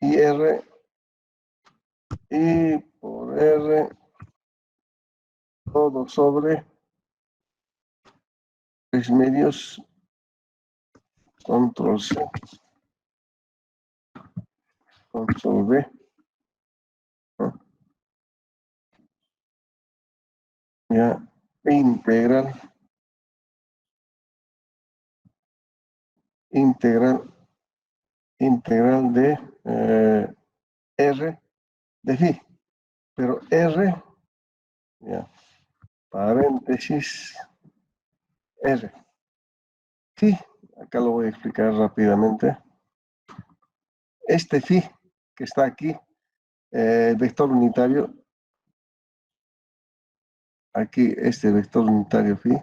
y R, y por R, todo sobre 3 medios, control C, control V, ¿no? Ya, integral, integral de R de phi, pero R, ya, paréntesis, R. Phi, acá lo voy a explicar rápidamente. Este phi que está aquí, vector unitario, aquí este vector unitario phi,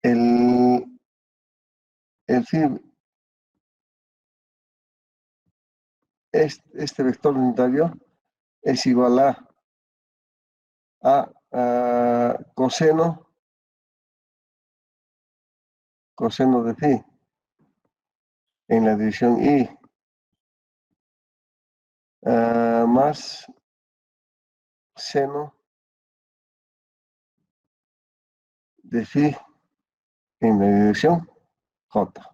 el phi, este vector unitario es igual a coseno de phi en la dirección y más seno de phi en la dirección j.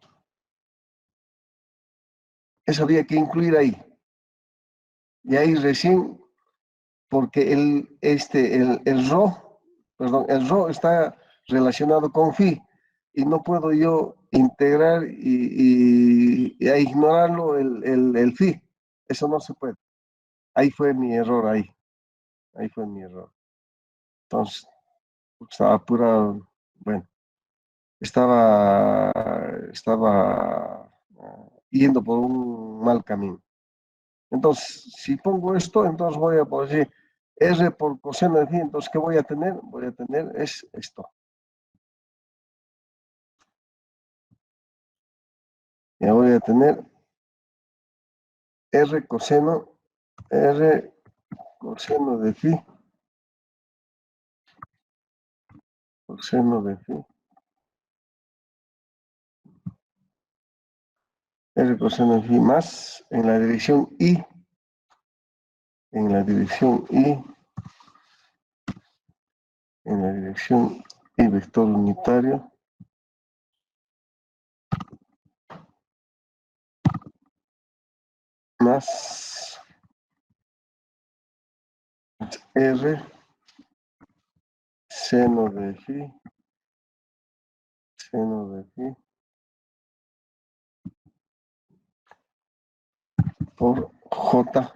Eso había que incluir ahí. Y ahí recién, porque el rho está relacionado con phi y no puedo yo integrar y a ignorarlo el phi. Eso no se puede. Ahí fue mi error, ahí fue mi error. Entonces, estaba apurado, bueno, estaba yendo por un mal camino. Entonces, si pongo esto, entonces voy a poder decir R por coseno de phi, entonces, ¿qué voy a tener? Voy a tener es esto. Ya voy a tener R coseno de phi, coseno de phi, R coseno de phi más en la dirección y, en la dirección y vector unitario más R seno de phi por J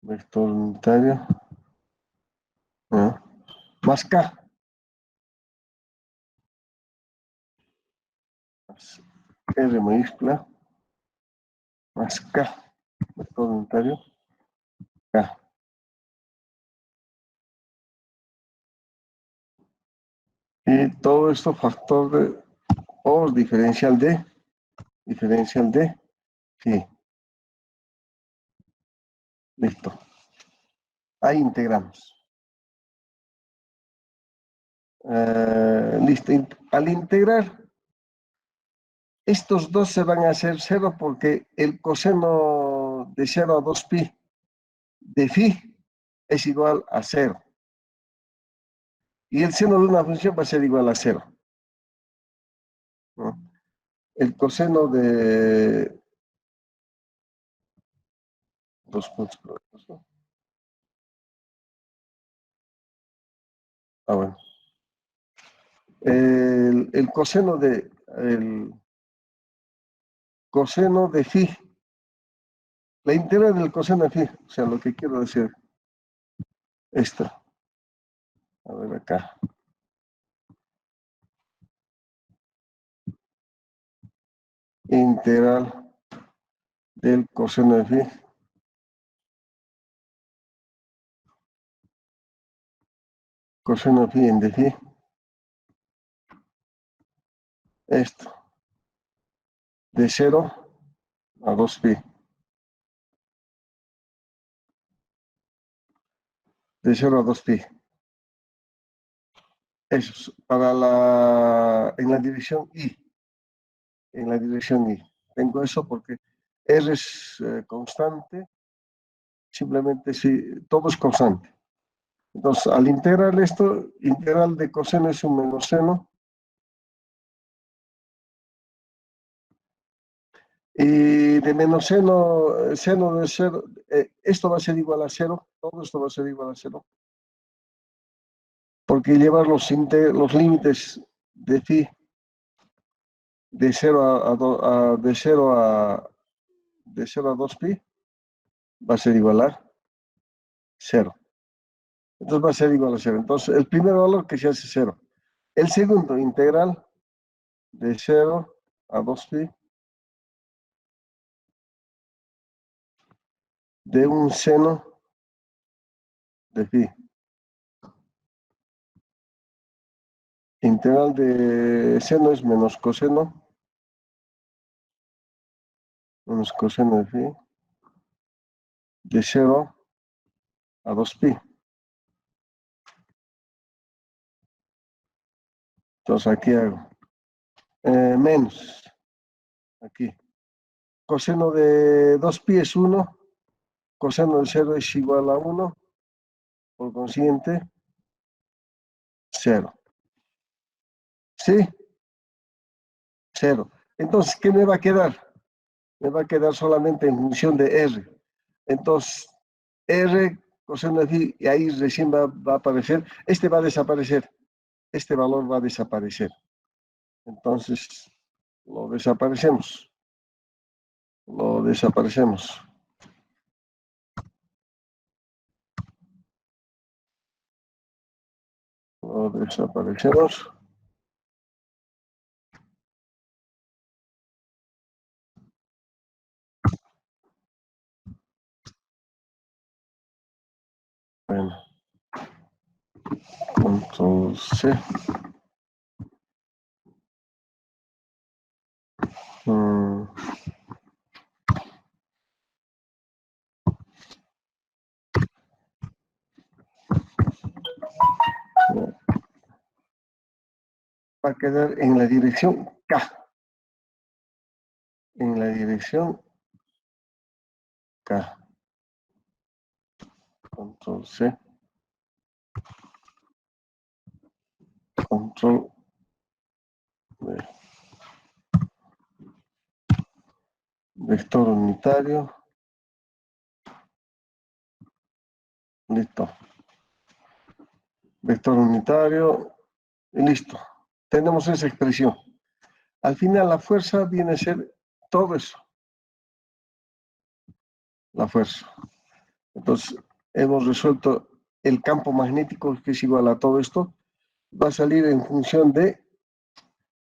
vector unitario más K más R mayúscula más K vector unitario K. Y todo esto factor de o diferencial de phi. Listo. Ahí integramos. Listo. Al integrar, estos dos se van a hacer cero porque el coseno de 0 a 2pi de phi es igual a 0. Y el seno de una función va a ser igual a 0, ¿no? El coseno de 2 puntos. ¿No? Bueno. El coseno de phi, la integral del coseno de phi, o sea, lo que quiero decir, esto. A ver acá. Integral del coseno de phi. Coseno de phi en de phi. Esto. De 0 a 2pi. De 0 a 2pi. Eso es en la dirección I. En la dirección I. Tengo eso porque R es constante, simplemente si todo es constante. Entonces, al integrar esto, integral de coseno es un menos seno. Y de menos seno, seno de cero, esto va a ser igual a cero, todo esto va a ser igual a cero, porque llevar los límites de phi de 0 de 0 de 0 a 2 pi va a ser igual a cero. Entonces va a ser igual a cero. Entonces, el primer valor que se hace cero. El segundo, integral de 0 a 2 pi de un seno de pi. Integral de seno es menos coseno de phi, de 0 a 2 pi. Entonces aquí hago menos, aquí. Coseno de 2 pi es 1, coseno de 0 es igual a 1, por consiguiente, 0. ¿Sí? 0. Entonces, ¿qué me va a quedar? Me va a quedar solamente en función de R. Entonces, R coseno de phi, y ahí recién va a aparecer, este va a desaparecer, este valor va a desaparecer. Entonces, lo desaparecemos, lo desaparecemos, lo desaparecemos. Bueno, control C. Mm, va a quedar en la dirección K. En la dirección K. Control C. Control V. Vector unitario. Listo. Vector unitario. Y listo. Tenemos esa expresión. Al final la fuerza viene a ser todo eso. La fuerza. Entonces, hemos resuelto el campo magnético que es igual a todo esto. Va a salir en función de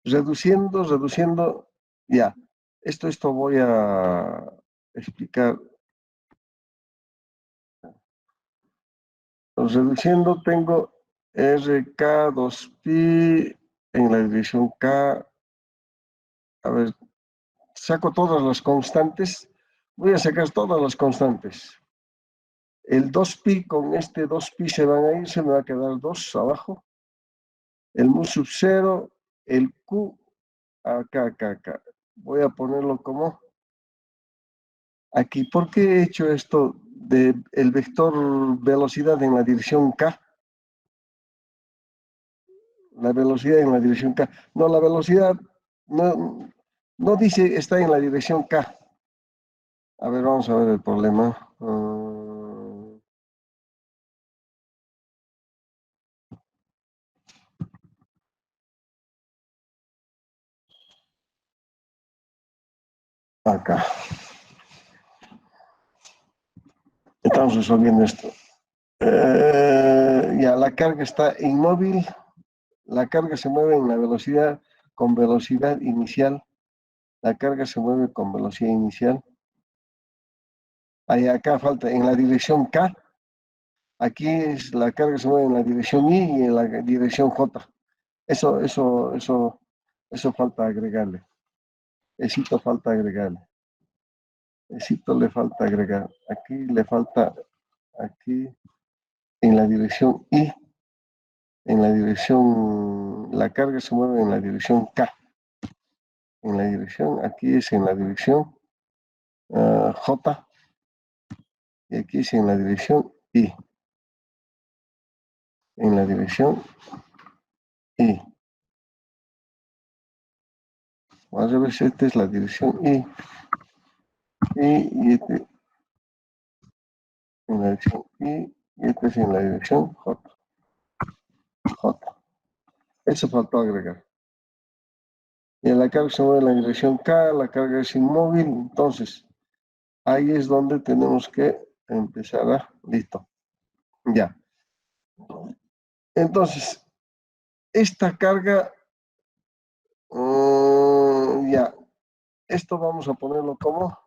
reduciendo, ya. Esto voy a explicar. Reduciendo tengo RK2pi en la dirección K. A ver, saco todas las constantes. Voy a sacar todas las constantes. El 2pi con este 2pi se van a ir, se me va a quedar 2 abajo. El mu sub 0, el Q, acá. Voy a ponerlo como aquí. ¿Por qué he hecho esto de el vector velocidad en la dirección K? La velocidad en la dirección K. No, la velocidad no dice está en la dirección K. A ver, vamos a ver el problema. Acá. Estamos resolviendo esto. Ya, la carga está inmóvil. La carga se mueve en la velocidad con velocidad inicial. La carga se mueve con velocidad inicial. Ahí acá falta en la dirección K. Aquí es la carga se mueve en la dirección I y en la dirección J. Eso falta agregarle. Eso falta agregarle. Eso le falta agregar. Aquí le falta, aquí en la dirección I. en la dirección, la carga se mueve en la dirección K. En la dirección, aquí es en la dirección J, y aquí es en la dirección I. En la dirección I. Vamos a ver si esta es la dirección I. Y este en la dirección I, y este es en la dirección J. J. Eso faltó agregar. Y en la carga se mueve en la dirección K, la carga es inmóvil, entonces ahí es donde tenemos que empezar a... Listo. Ya. Entonces, esta carga, ya, esto vamos a ponerlo como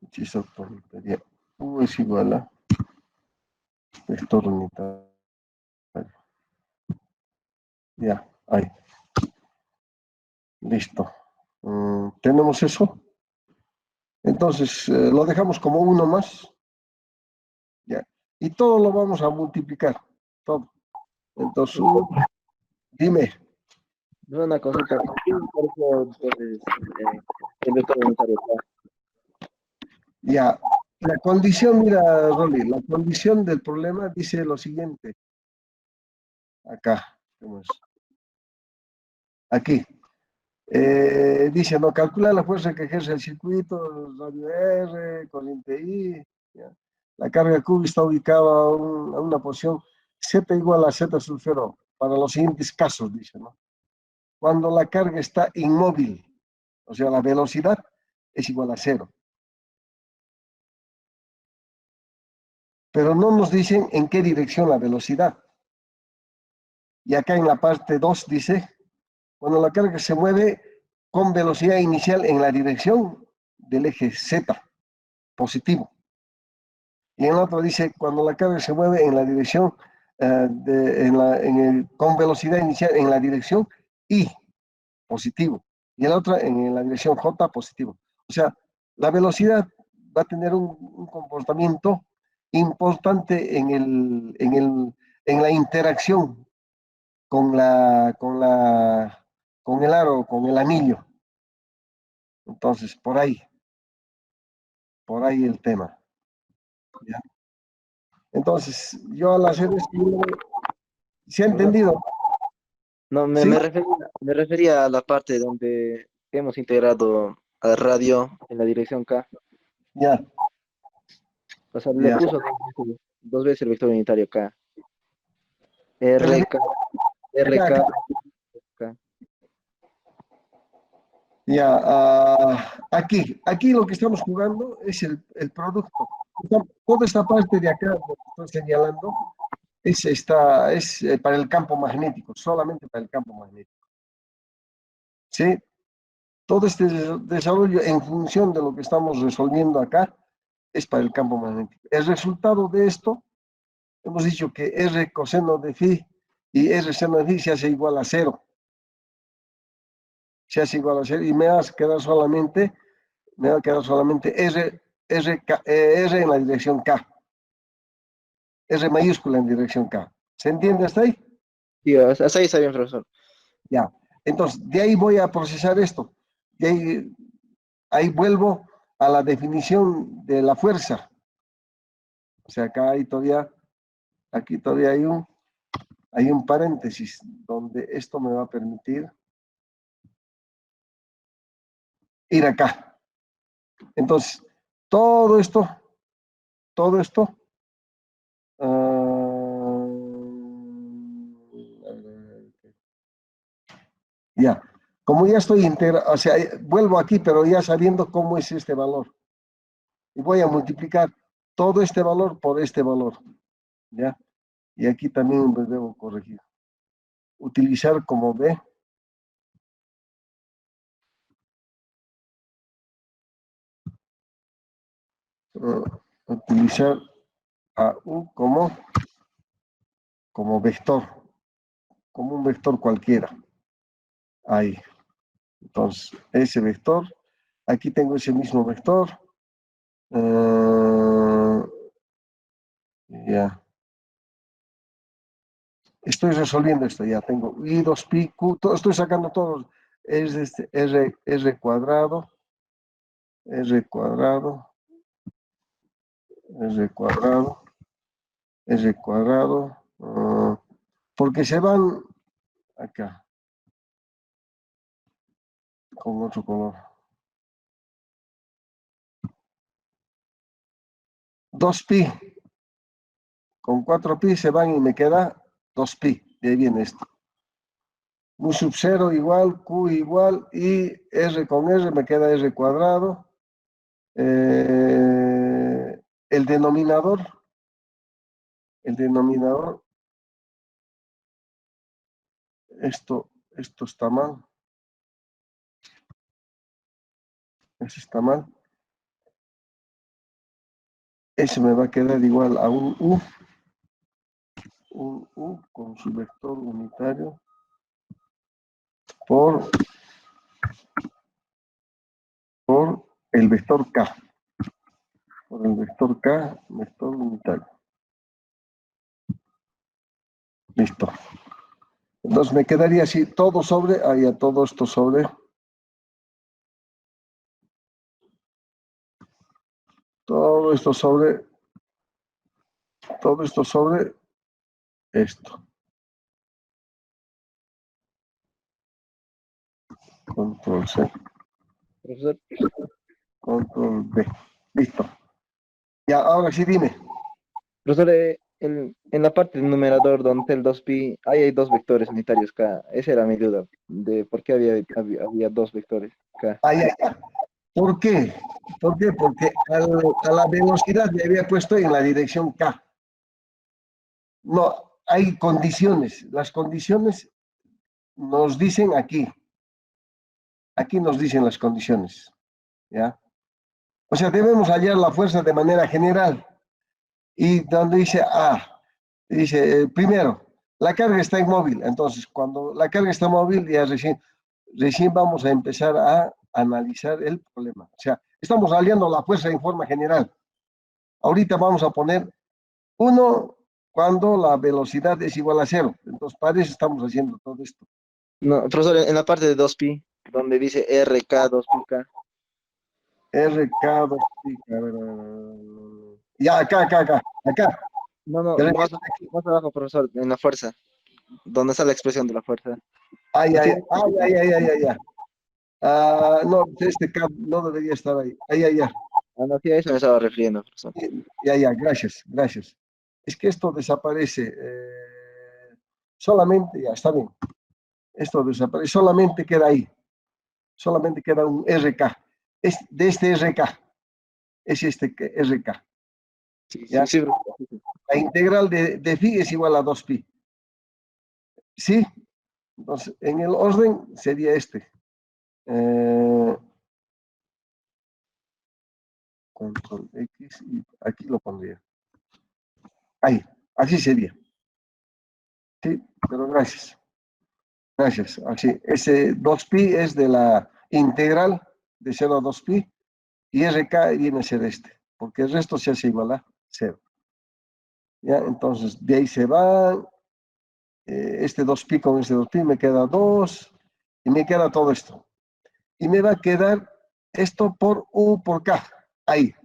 hechizo unitaria. U es igual a vector unitario. Ya, ahí. Listo. ¿Tenemos eso? Entonces, lo dejamos como uno más. Ya. Y todo lo vamos a multiplicar. Todo. Entonces, dime. Una consulta. ¿Por qué apareció entonces el vector unitario acá? Ya. La condición, mira, Rolly, la condición del problema dice lo siguiente. Acá. Aquí. Dice, no, calcula la fuerza que ejerce el circuito, radio R, corriente I. ¿Ya? La carga Q está ubicada a una posición Z igual a Z sub 0 para los siguientes casos, dice, ¿no? Cuando la carga está inmóvil, o sea, la velocidad es igual a 0. Pero no nos dicen en qué dirección la velocidad. Y acá en la parte 2 dice, cuando la carga se mueve con velocidad inicial en la dirección del eje Z, positivo. Y en la otra dice, cuando la carga se mueve en la dirección, con velocidad inicial en la dirección I, positivo. Y en la otra en la dirección J, positivo. O sea, la velocidad va a tener un comportamiento importante en la interacción con el aro, con el anillo. Entonces, por ahí el tema. ¿Ya? Entonces, yo al hacer esto, ¿se ha Profesor, entendido? no, ¿Sí? me refería a la parte donde hemos integrado al radio en la dirección K. Ya, O sea, le ya. puso dos veces el vector unitario K. ¿Te refieres RK, acá, acá? RK, K. Ya, aquí lo que estamos jugando es el producto. Toda esta parte de acá, lo que estoy señalando, es para el campo magnético, solamente para el campo magnético. ¿Sí? Todo este desarrollo en función de lo que estamos resolviendo acá es para el campo magnético. El resultado de esto, hemos dicho que R coseno de phi y R seno de phi se hace igual a 0. Se hace igual a 0 y me va a quedar solamente R en la dirección K. R mayúscula en dirección K. ¿Se entiende hasta ahí? Sí, hasta ahí está bien, profesor. Ya. Entonces, de ahí voy a procesar esto. De ahí vuelvo a la definición de la fuerza. O sea, aquí todavía hay un paréntesis donde esto me va a permitir ir acá. Entonces, todo esto, todo esto, ya, como ya estoy integrado, o sea, vuelvo aquí, pero ya sabiendo cómo es este valor. Y voy a multiplicar todo este valor por este valor, ¿ya? Y aquí también me debo corregir. Utilizar como B, utilizar a U como vector, como un vector cualquiera. Ahí. Entonces, ese vector Aquí tengo ese mismo vector. Ya. Estoy resolviendo esto, ya tengo I 2pi, Q, estoy sacando todos. Es este R cuadrado, R cuadrado, R cuadrado, R cuadrado, porque se van acá, con otro color. 2pi, con 4pi se van y me queda 2pi, de ahí viene esto. U sub 0 igual, Q igual, y R con R me queda R cuadrado. El denominador, esto está mal, eso está mal. Eso me va a quedar igual a un U con su vector unitario por el vector K, por el vector K, vector unitario. Listo. Entonces me quedaría así, todo sobre, todo esto sobre, todo esto sobre esto. Control C. Profesor, Control B. Listo. Ya, ahora sí dime. profesor, en la parte del numerador donde está el 2pi, ahí hay dos vectores unitarios K. Esa era mi duda, de por qué había dos vectores K. Ahí, ¿por qué? ¿Por qué? Porque a la velocidad le había puesto en la dirección K. No, hay condiciones. Las condiciones nos dicen aquí. Aquí nos dicen las condiciones. ¿Ya? O sea, debemos hallar la fuerza de manera general. Y donde dice dice, primero, la carga está inmóvil. Entonces, cuando la carga está móvil, ya recién vamos a empezar a analizar el problema. O sea, estamos hallando la fuerza en forma general. Ahorita vamos a poner 1 cuando la velocidad es igual a 0. Entonces, para eso estamos haciendo todo esto. No, profesor, en la parte de 2pi, donde dice RK, 2πk. RK, 2pi, a ver, ya, acá. No, no, Ya, más abajo, profesor, en la fuerza, donde está la expresión de la fuerza. ay, Así ay, es. ay, ay, ay, ay, ay, ay. No, este K no debería estar ahí. Ay, ay, ay. Ah, no, sí, a eso me estaba refiriendo, profesor. Ya, gracias. Es que esto desaparece. Solamente, ya, está bien. Esto desaparece, solamente queda ahí. Solamente queda un RK. Es de este RK. Es este RK. Sí, sí, ¿Ya? sí, profesor. La integral de phi es igual a 2pi. ¿Sí? Entonces, en el orden sería este. Control X y aquí lo pondría. Ahí, así sería. Sí, pero gracias. Gracias. Así, ese 2pi es de la integral de 0 a 2pi y RK viene a ser este, porque el resto se hace igual a 0. ¿Ya? Entonces, de ahí se va este 2pi con este 2pi, me queda 2 y me queda todo esto. Y me va a quedar esto por U por K. Ahí.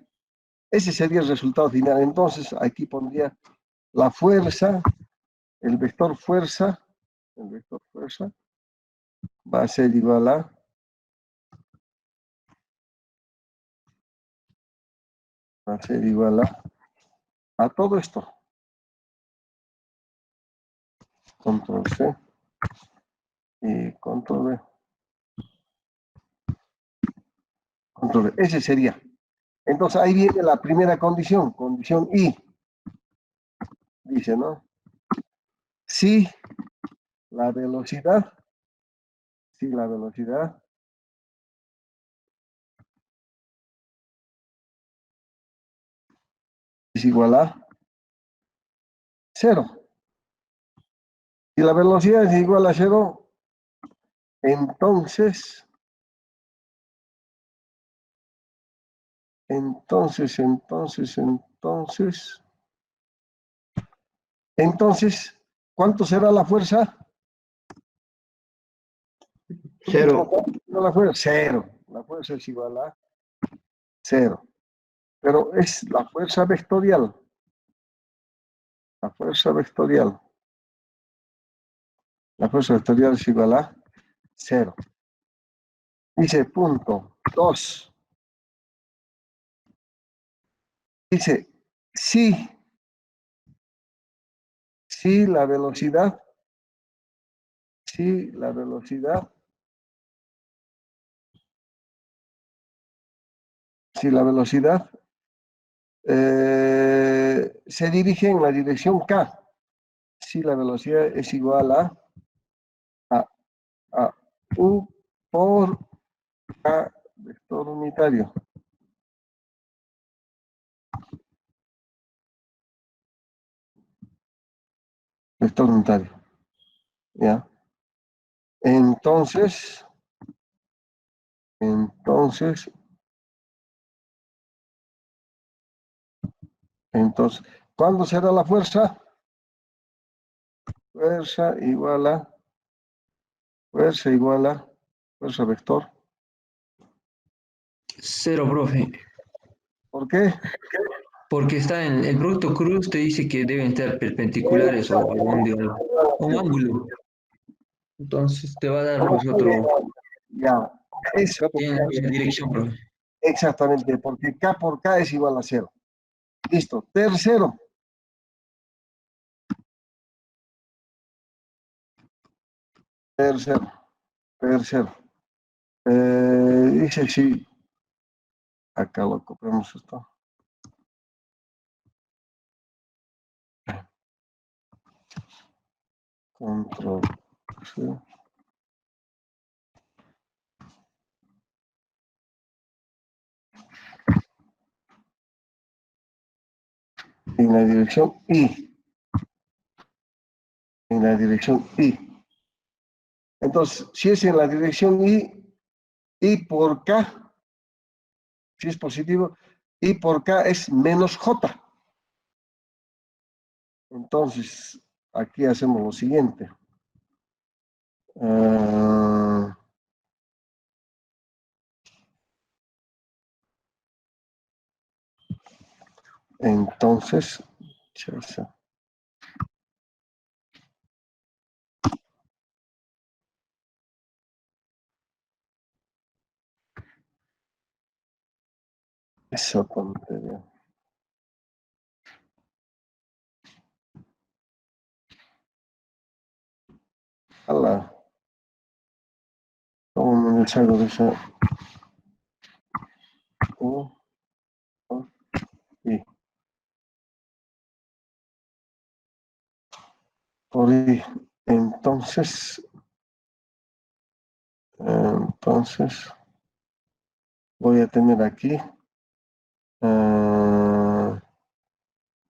Ese sería el resultado final. Entonces, aquí pondría la fuerza, el vector fuerza va a ser igual a todo esto. Control C y control V. Control V. Ese sería. Entonces ahí viene la primera condición I. Dice, ¿no? Si la velocidad, si la velocidad es igual a 0. Si la velocidad es igual a 0, entonces Entonces, ¿cuánto será la fuerza? Cero. No, la fuerza, cero. La fuerza es igual a cero. Pero es la fuerza vectorial. La fuerza vectorial. La fuerza vectorial es igual a cero. Dice punto 2. Dice, si la velocidad, si la velocidad se dirige en la dirección K, si la velocidad es igual a U por K vector unitario. Vector unitario. ¿Ya? Entonces, ¿cuándo será la fuerza? Fuerza igual a fuerza vector. Cero, profe. ¿Por qué? Porque está en el producto cruz, te dice que deben estar perpendiculares o un ángulo. Entonces te va a dar pues otro. Ya, eso, K por Tiene K, la dirección, profe. exactamente, porque K por K es igual a cero. Listo. Tercero. Dice sí. Acá lo copiamos esto. Control C. En la dirección I. En la dirección I. Entonces, si es en la dirección I por K, si es positivo, I por K es menos J. Entonces, aquí hacemos lo siguiente. Entonces, esa tontería. Ala, ¿cómo me deshago de esa? I. Por I. Entonces, voy a tener aquí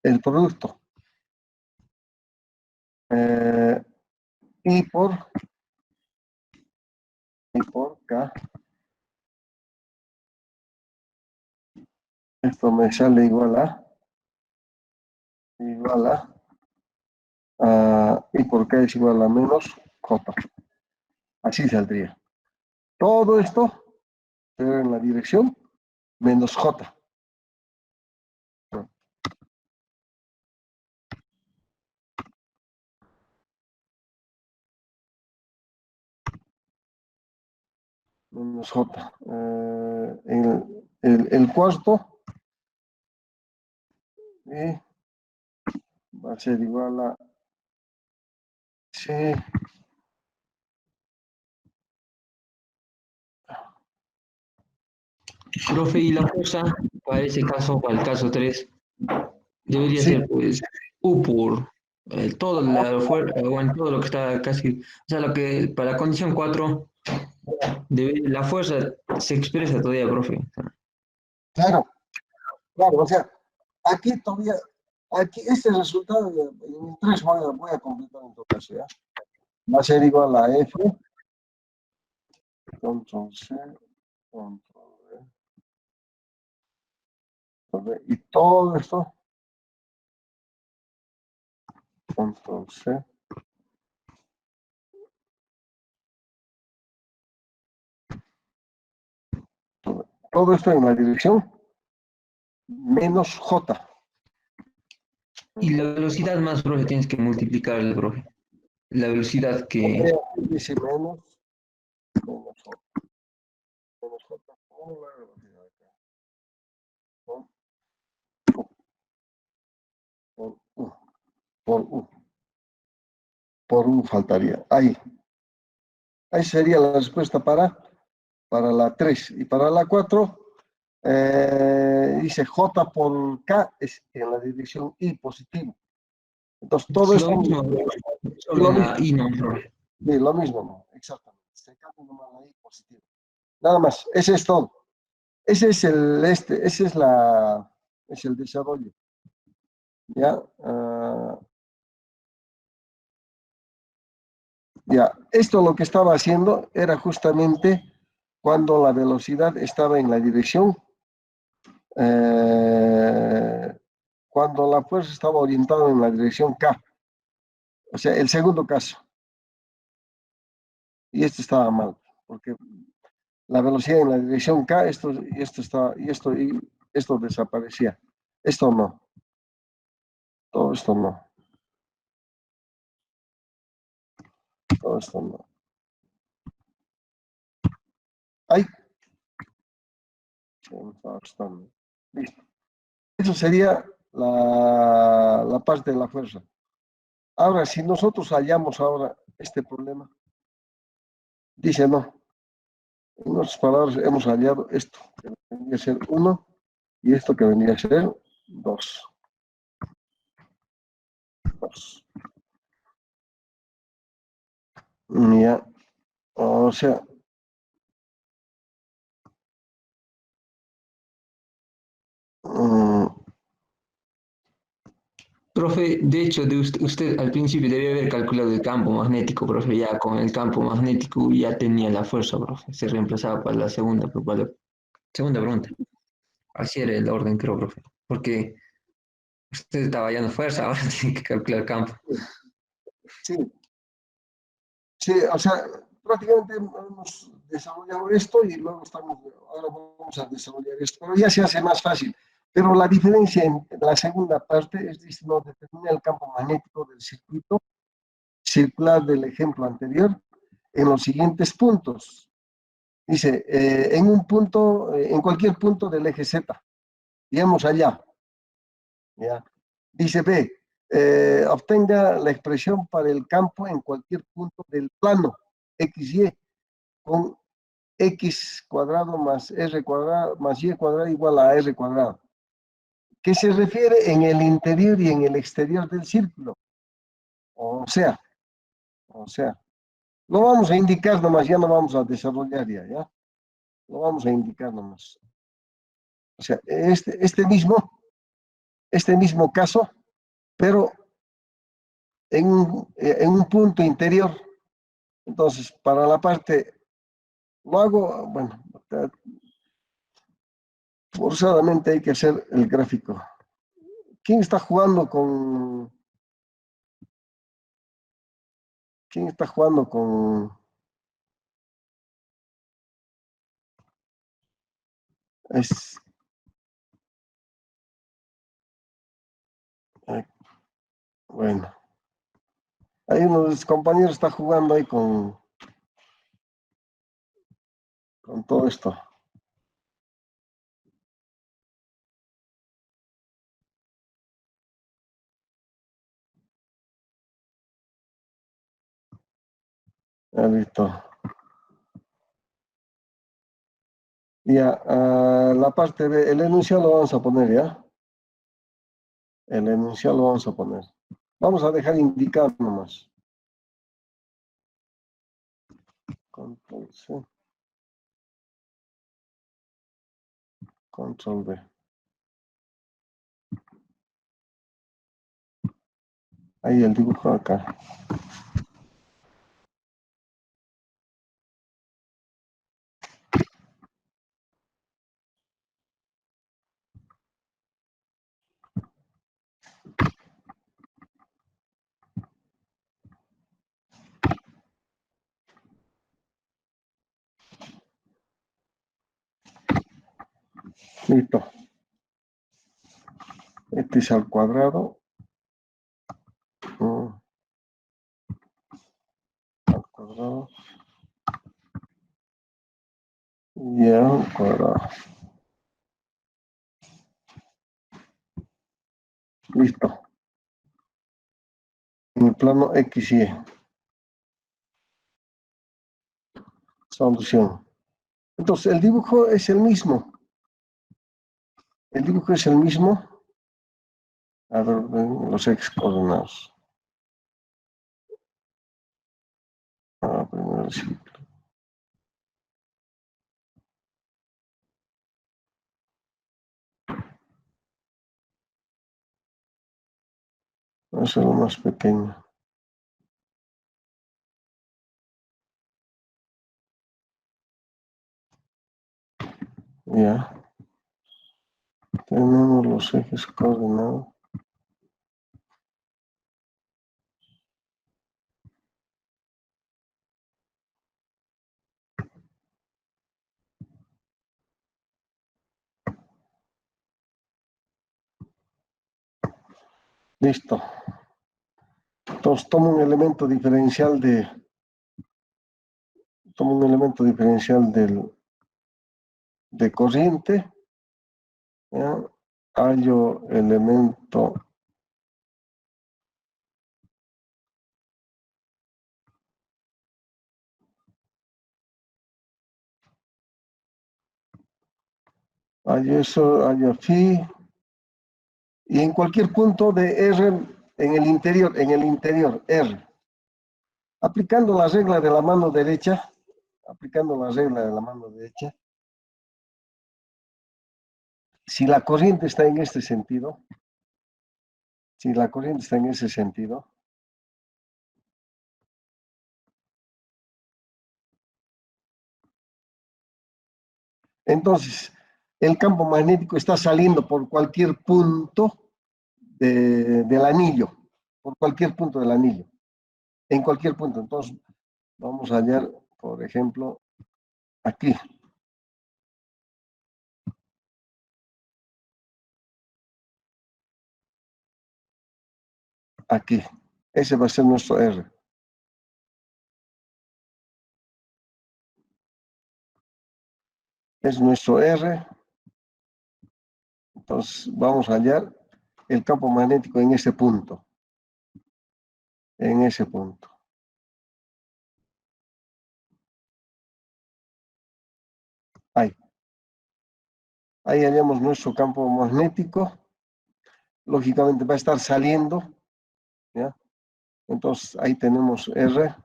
el producto. I por K. Esto me sale igual a I por K es igual a menos J. Así saldría. Todo esto pero en la dirección menos J. Menos J. El cuarto va a ser igual a C. Profe, y la fuerza para ese caso, para el caso 3 debería Sí, ser pues U por todo, bueno, todo lo que está casi, o sea, lo que para la condición 4 la fuerza se expresa todavía, profe. claro, claro. O sea, aquí todavía, aquí este resultado en el 3 voy a completar en todo caso, ¿ya? Va a ser igual a F, control C, control V. Y todo esto, control C. Todo esto en la dirección menos J. Y la velocidad más, profe, tienes que multiplicarla, profe. La velocidad que... Dice menos J. Menos J. ¿Cómo la velocidad acá? Por U. Por U. Por U faltaría. Ahí. Ahí sería la respuesta para la 3. Y para la 4, dice J por K es en la dirección I positivo. Entonces, todo Es lo esto mismo, es solo lo en mismo. la I, no, profe. Sí, lo mismo, ¿no? Exactamente. Se cambia nomás la I positivo. Nada más. Ese es todo. Ese es es el desarrollo. ¿Ya? Ya. Esto lo que estaba haciendo era justamente cuando la velocidad estaba en la dirección, cuando la fuerza estaba orientada en la dirección K. O sea, el segundo caso. Y esto estaba mal, porque la velocidad en la dirección K, esto desaparecía. Esto no, todo esto no, todo esto no. Ahí, listo. Eso sería la parte de la fuerza. Ahora, si nosotros hallamos ahora este problema, dice no. En otras palabras, hemos hallado esto, que vendría a ser 1, y esto que vendría a ser 2. 2. Ya, o sea, mm, Profe, de hecho, usted al principio debía haber calculado el campo magnético, profe. Ya con el campo magnético ya tenía la fuerza, profe. Se reemplazaba para la segunda, para la segunda pregunta. Así era el orden, creo, profe. Porque usted estaba hallando fuerza, ahora tiene que calcular campo. sí, sí, o sea, prácticamente hemos desarrollado esto y luego ahora vamos a desarrollar esto, pero ya se hace más fácil. Pero la diferencia en la segunda parte es, dice, no determina el campo magnético del circuito circular del ejemplo anterior en los siguientes puntos. Dice, en un punto, en cualquier punto del eje Z, digamos allá, ¿ya? Dice B, obtenga la expresión para el campo en cualquier punto del plano XY con X cuadrado más R cuadrado más Y cuadrado igual a R cuadrado, que se refiere en el interior y en el exterior del círculo. O sea, o sea, lo vamos a indicar nomás, ya no vamos a desarrollar ya. Lo vamos a indicar nomás. O sea, este mismo caso, pero en un punto interior. Entonces, para la parte, lo hago, bueno, forzadamente hay que hacer el gráfico. ¿Quién está jugando con... ¿Quién está jugando con... Es, bueno, hay uno de los compañeros que está jugando ahí con todo esto. Ya, listo. Ya, la parte B, el enunciado lo vamos a poner, ¿ya? El enunciado lo vamos a poner. Vamos a dejar indicado nomás. Control C. Control V. Ahí el dibujo acá. Listo. Este es al cuadrado. Al cuadrado. Y al cuadrado. Listo. En el plano X y Y. Solución. Entonces, el dibujo es el mismo. El dibujo es el mismo. A ver, los X coordenados. Primero sí. Vamos a hacerlo más pequeño. Ya. Tenemos los ejes coordenados. Listo. Entonces tomo un elemento diferencial de corriente. ¿Ya? Hallo elemento hallo phi, y en cualquier punto de R en el interior R. Aplicando la regla de la mano derecha, si la corriente está en este sentido, entonces el campo magnético está saliendo por cualquier punto del anillo, en cualquier punto. Entonces vamos a hallar, por ejemplo, aquí. Aquí. Ese va a ser nuestro R. Es nuestro R. Entonces vamos a hallar el campo magnético en ese punto. Ahí. Ahí hallamos nuestro campo magnético. Lógicamente va a estar saliendo. ¿Ya? Entonces ahí tenemos R.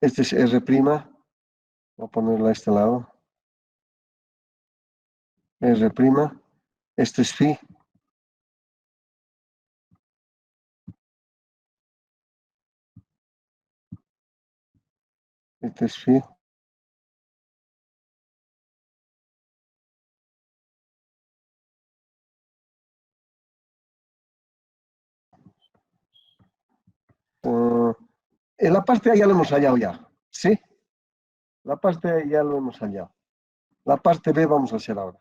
Este es R'. Voy a ponerlo a este lado. R'. Este es phi. Este es phi. En la parte A ya lo hemos hallado ya. ¿Sí? La parte A ya lo hemos hallado. La parte B vamos a hacer ahora.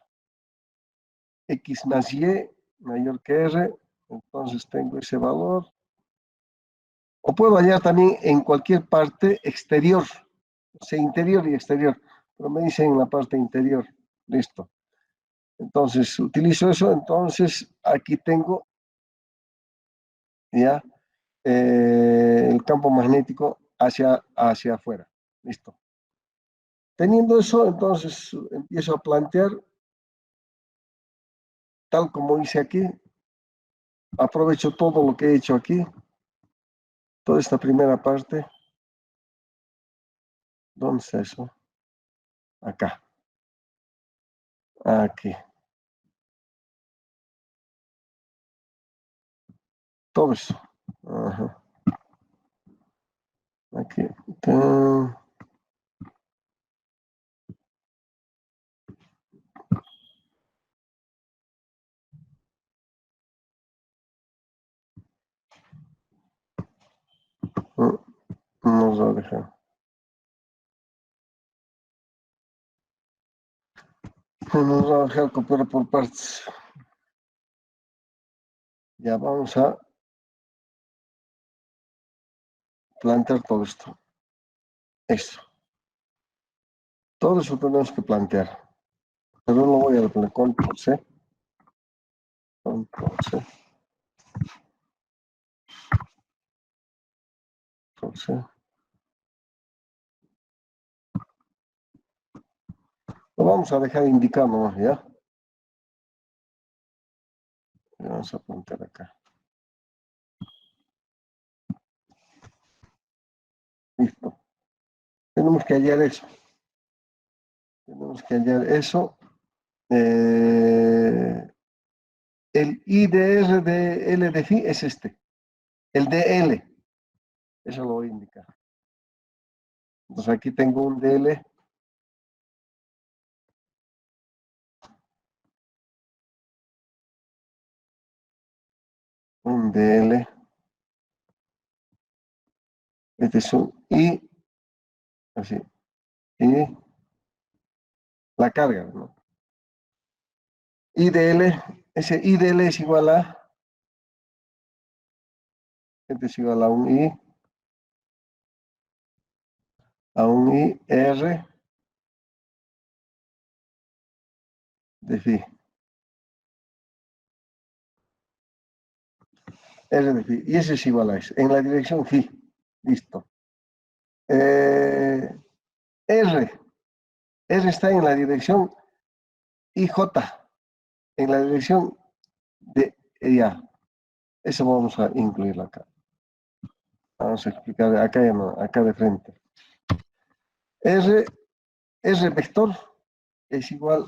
X más Y mayor que R. Entonces tengo ese valor. O puedo hallar también en cualquier parte exterior. O sea, interior y exterior. Pero me dicen en la parte interior. Listo. Entonces, utilizo eso. Entonces, aquí tengo ya el campo magnético hacia afuera. Listo. Teniendo eso, entonces empiezo a plantear, tal como hice aquí. Aprovecho todo lo que he hecho aquí. Toda esta primera parte. ¿Dónde está eso? Acá. Aquí. Todo eso. Ajá. Aquí. Nos va a dejar. Nos va a dejar copiar por partes. Ya vamos a plantear todo esto. Esto. Todo eso tenemos que plantear. Pero no voy a poner control C. Control C. Control C. Lo vamos a dejar indicado nomás, ¿ya? Y vamos a plantear acá. Listo. Tenemos que hallar eso. Tenemos que hallar eso. El IDR de L de phi es este. El DL. Eso lo voy a indicar. Entonces aquí tengo un DL. Un DL. Este es un I. Así. Y la carga, ¿no? IDL. Ese IDL es igual a. Este es igual a un I. A un IR de phi. R de phi. Y ese es igual a ese. En la dirección phi. Listo. R. R está en la dirección IJ. En la dirección de ella. Eso vamos a incluirlo acá. Vamos a explicar acá, no, acá de frente. R vector es igual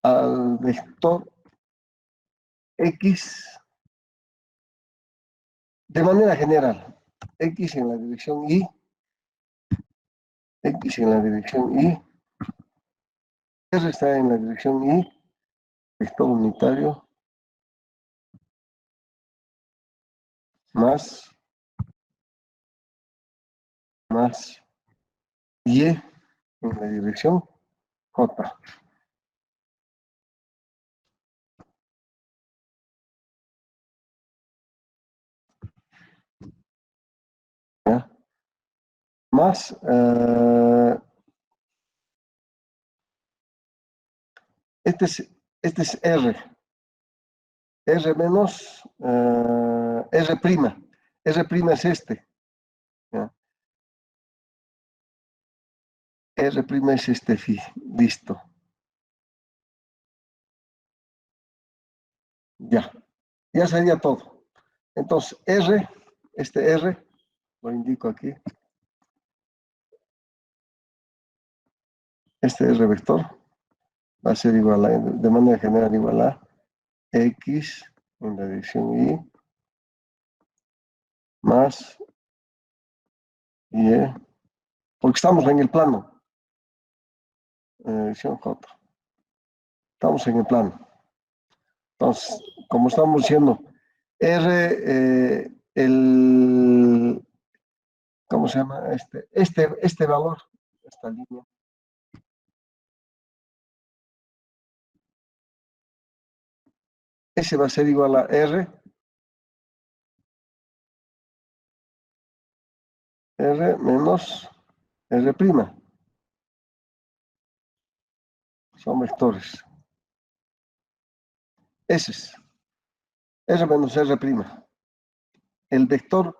al vector X de manera general. X en la dirección Y. X en la dirección Y. R está en la dirección Y. Vector unitario. Más Y en la dirección J. ¿Ya? Más este es R. R menos R prima. R prima es este. ¿Ya? R prima es este phi. Listo. Ya. Ya sería todo. Entonces, R, este R, lo indico aquí. Este R vector va a ser igual a, de manera general, igual a X en la dirección Y más Y, porque estamos en el plano, en la dirección J. Estamos en el plano. Entonces, como estamos diciendo, R, ¿cómo se llama? Este valor, esta línea, ese va a ser igual a R menos R prima. Son vectores. Ese es R menos R prima. El vector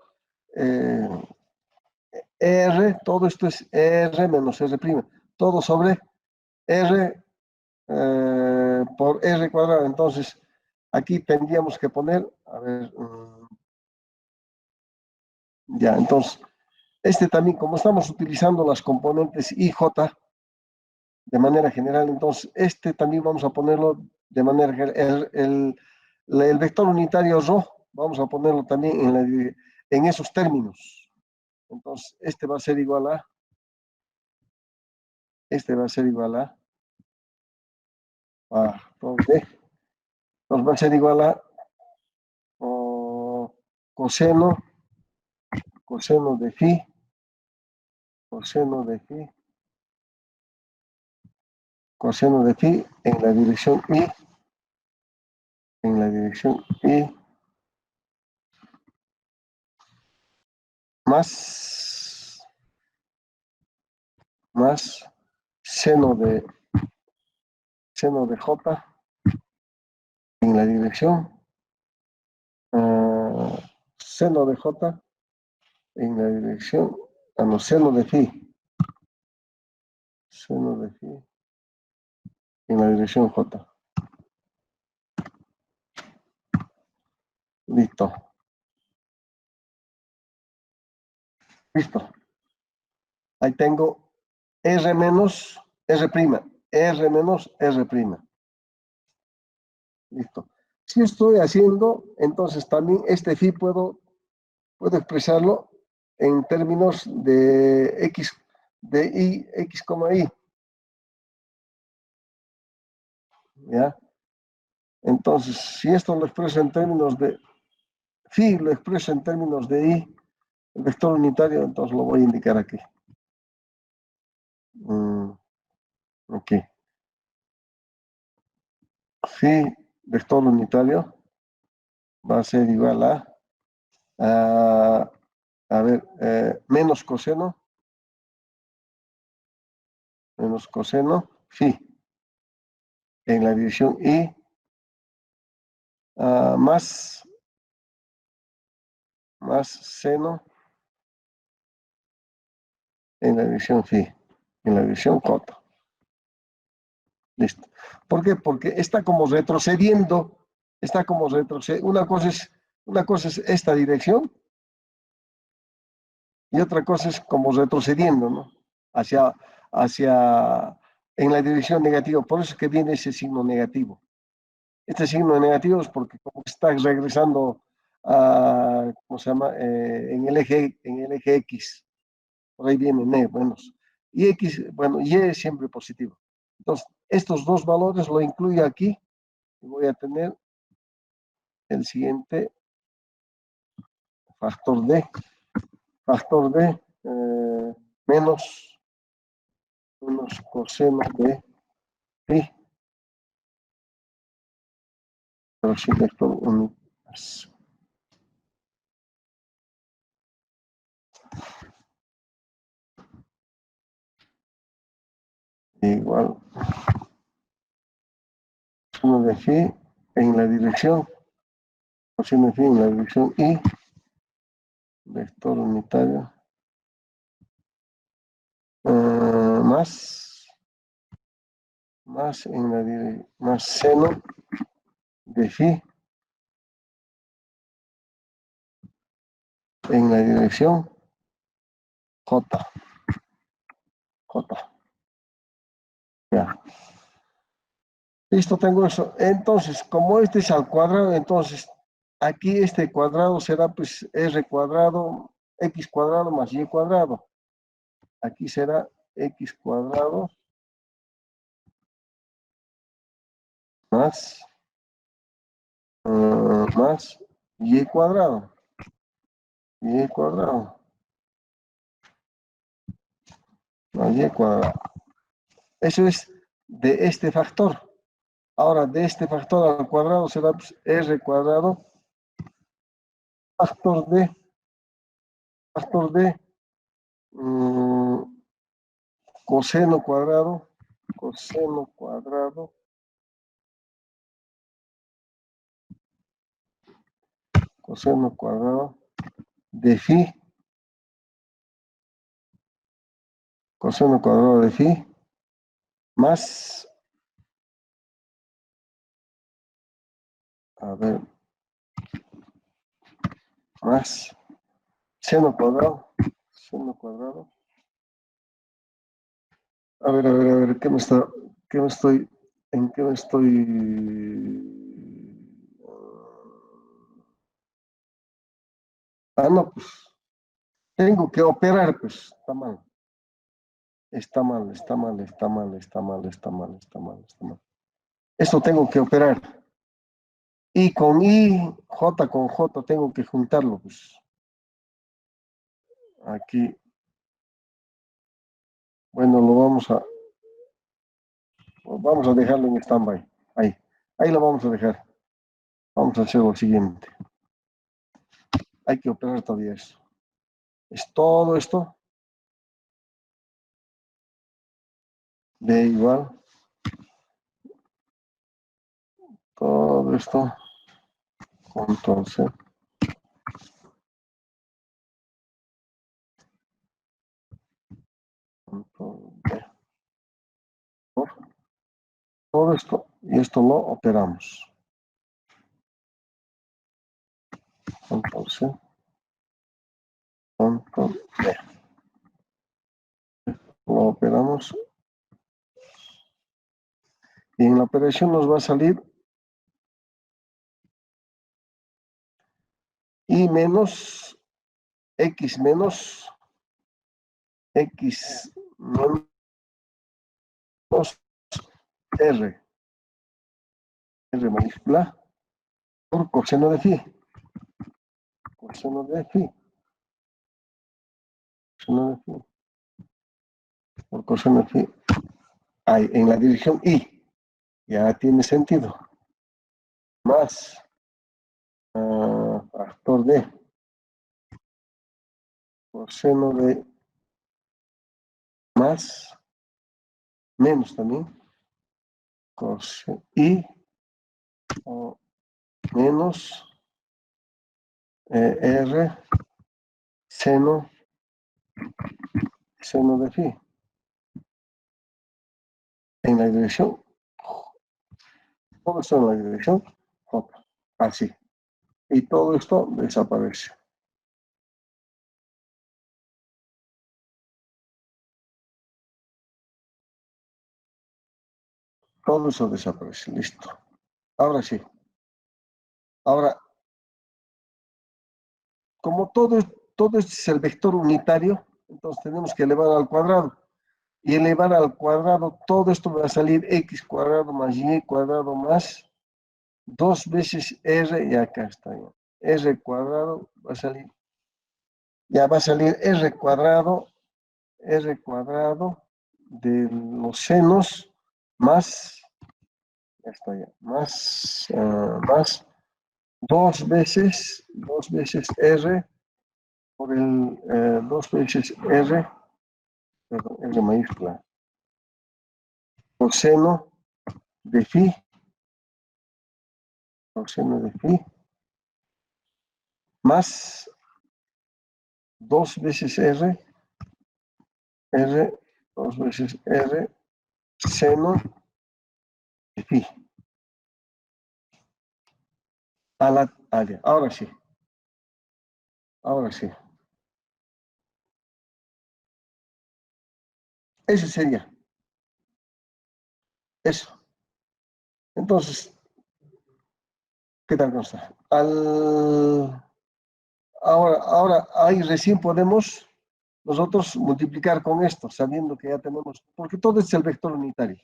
R, todo esto es R menos R prima. Todo sobre R por R cuadrado. Entonces, aquí tendríamos que poner, a ver, ya, entonces, este también, como estamos utilizando las componentes IJ de manera general, entonces, este también vamos a ponerlo de manera general. El vector unitario ρ, vamos a ponerlo también en esos términos. Entonces, este va a ser igual a, entonces va a ser igual a coseno de phi, coseno de phi coseno de phi en la dirección y, más seno de j en la dirección seno de j en la dirección seno de phi en la dirección j. Listo. Ahí tengo R menos R prima, R menos R prima. Listo. Si estoy haciendo, entonces también este phi puedo expresarlo en términos de x, de y, x, y. ¿Ya? Entonces, si esto lo expreso en términos de phi, lo expreso en términos de y, el vector unitario, entonces lo voy a indicar aquí. Ok. Phi, vector unitario, va a ser igual a ver, menos coseno, phi, en la dirección y, más seno en la dirección phi, en la dirección j. Listo. ¿Por qué? Porque está como retrocediendo, una cosa es esta dirección y otra cosa es como retrocediendo, ¿no? Hacia, en la dirección negativa. Por eso es que viene ese signo negativo. Este signo negativo es porque como está regresando a, ¿cómo se llama? En el eje X. Por ahí viene menos. Y X, bueno, Y es siempre positivo. Entonces, estos dos valores lo incluyo aquí y voy a tener el siguiente factor D. Menos coseno de pi, pero sin vector único. Igual coseno de phi en la dirección, coseno de phi en la dirección y vector unitario más en la dirección, más seno de phi en la dirección j. Ya. Listo, tengo eso. Entonces, como este es al cuadrado, entonces aquí este cuadrado será pues r cuadrado, x cuadrado más y cuadrado. Aquí será x cuadrado más, más y cuadrado. Y cuadrado. Más y cuadrado. Eso es de este factor. Ahora, de este factor al cuadrado será pues, r cuadrado factor de coseno cuadrado de phi, coseno cuadrado de phi, más, a ver, más seno cuadrado, a ver, en qué me estoy, no, pues, tengo que operar, pues, está mal. Esto tengo que operar. Y con I, J con J tengo que juntarlo, pues. Aquí. Bueno, lo vamos a Vamos a dejarlo en stand-by. Ahí lo vamos a dejar. Vamos a hacer lo siguiente. Hay que operar todavía eso. Es todo esto. B igual. Todo esto. Control C. Control B. Todo esto y esto lo operamos. Control C. Control B. Lo operamos. Y en la operación nos va a salir y menos x menos x menos r mayúscula por coseno de phi. Coseno de phi. Coseno de phi. Por coseno de phi. Ahí, en la dirección y. Ya tiene sentido. Más factor de coseno de más menos también coseno y o menos r seno de phi en la dirección todo esto en la dirección J, así, y todo esto desaparece. Todo eso desaparece, listo. Ahora sí. Ahora, como todo este es el vector unitario, entonces tenemos que elevar al cuadrado. Y elevar al cuadrado, todo esto va a salir x cuadrado más y cuadrado más 2 veces r, y acá está ya. R cuadrado va a salir, ya va a salir r cuadrado de los senos más, ya está ya, más 2 veces r por el 2 veces r, perdón, r mayúscula, coseno de phi, más 2 veces r, 2 veces r, seno de phi. A la área. Ahora sí. Eso sería. Eso. Entonces, ¿qué tal cosa? Ahora, ahí recién podemos nosotros multiplicar con esto, sabiendo que ya tenemos, porque todo es el vector unitario.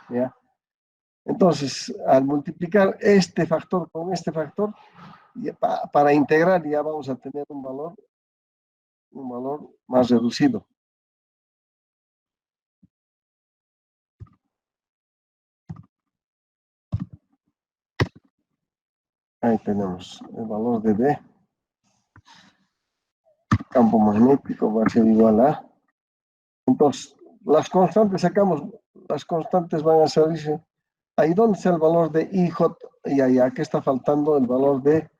¿Ya? Entonces, al multiplicar este factor con este factor, para integrar ya vamos a tener un valor más reducido. Ahí tenemos el valor de B. Campo magnético va a ser igual a. Entonces, las constantes sacamos, las constantes van a salirse. Ahí donde está el valor de IJ, y ahí aquí está faltando el valor de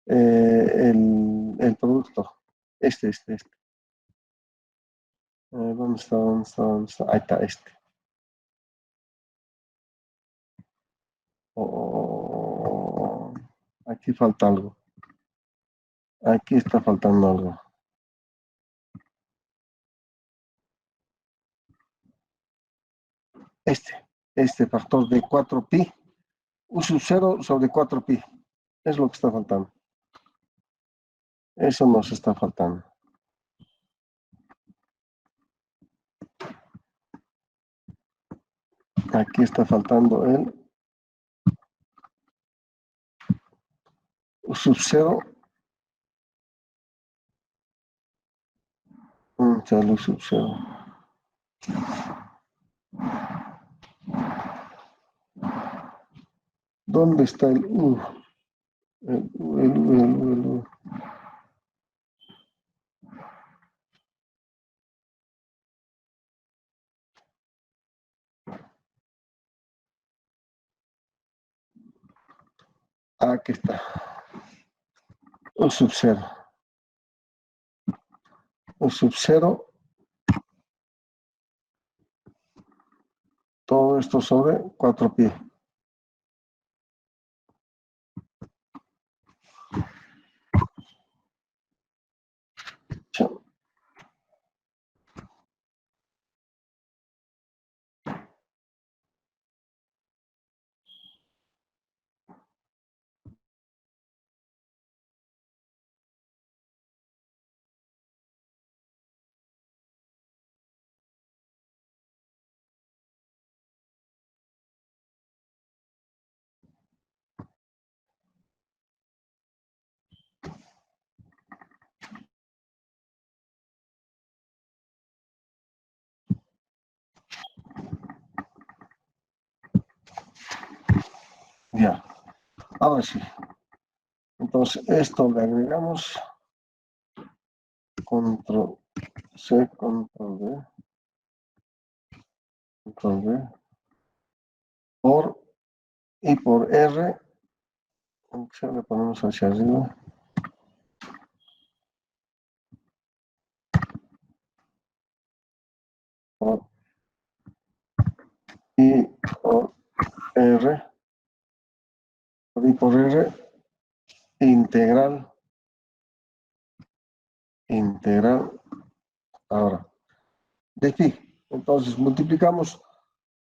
el producto. Este. ¿Dónde está? Ahí está este. Aquí falta algo. Aquí está faltando algo. Este factor de 4pi, U sub 0 sobre 4pi. Es lo que está faltando. Eso nos está faltando. Aquí está faltando el U sub 0. U sub 0. ¿Dónde está el U? El U, el U, el U, el U. Aquí está. U sub 0. U sub 0. Todo esto sobre 4pi. Chao. Ya. Ahora sí. Entonces, esto le agregamos control C, control V, control V, por y por R, aunque sea le ponemos hacia arriba, por y por R, por y por R, integral, ahora, de pi. Entonces, multiplicamos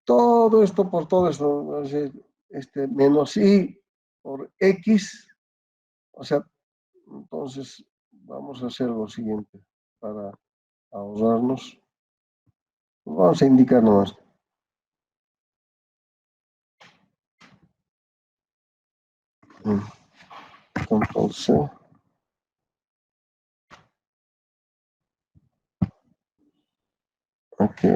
todo esto por todo esto, menos y por x, o sea, entonces vamos a hacer lo siguiente para ahorrarnos. Vamos a indicar nomás. Control C. Aquí.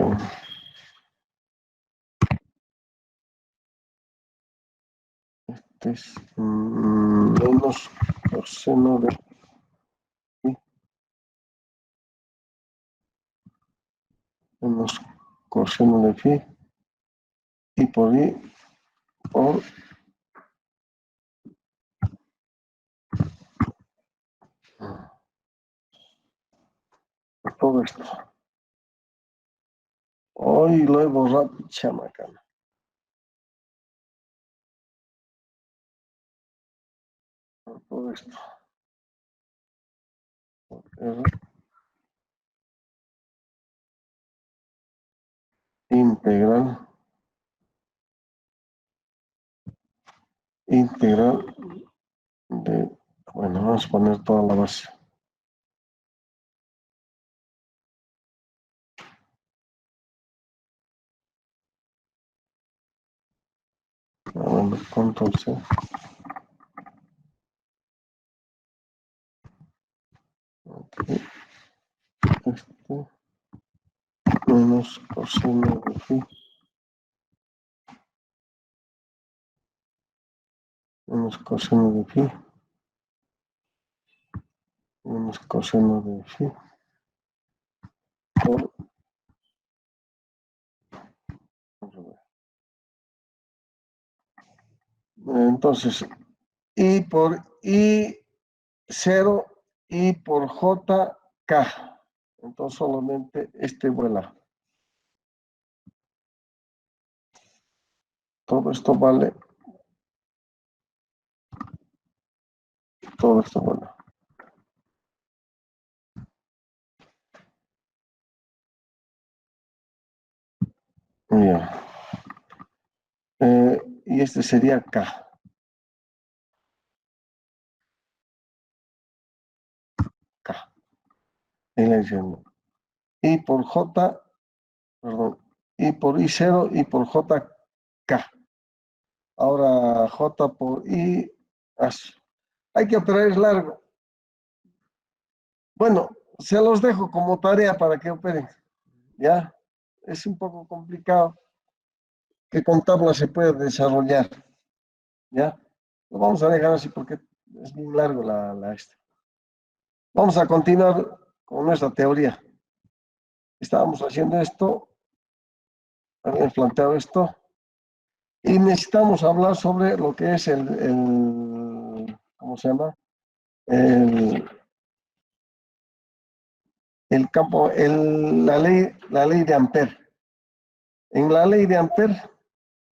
Este es menos coseno de phi, menos coseno de phi, y por i por todo esto. Hoy lo he borrado, chamacana. Por todo esto. Por R. Integral. Integral de, bueno, vamos a poner toda la base. Bueno, control C. Okay. Menos coseno de phi. Menos coseno de phi. Menos coseno de phi. Por, entonces, I por I0 y por JK. Entonces solamente este vuela. Todo esto vale. Todo esto vuela. Ya. Y este sería K. K. Y por J, perdón, y por I0 y por JK. Ahora J por I. Hay que operar largo. Bueno, se los dejo como tarea para que operen. Ya, es un poco complicado que con tabla se puede desarrollar. ¿ya? Lo vamos a dejar así porque es bien largo este. Vamos a continuar con nuestra teoría. Estábamos haciendo esto, habíamos planteado esto, y necesitamos hablar sobre lo que es ¿cómo se llama? El campo, la ley de Ampère. En la ley de Ampère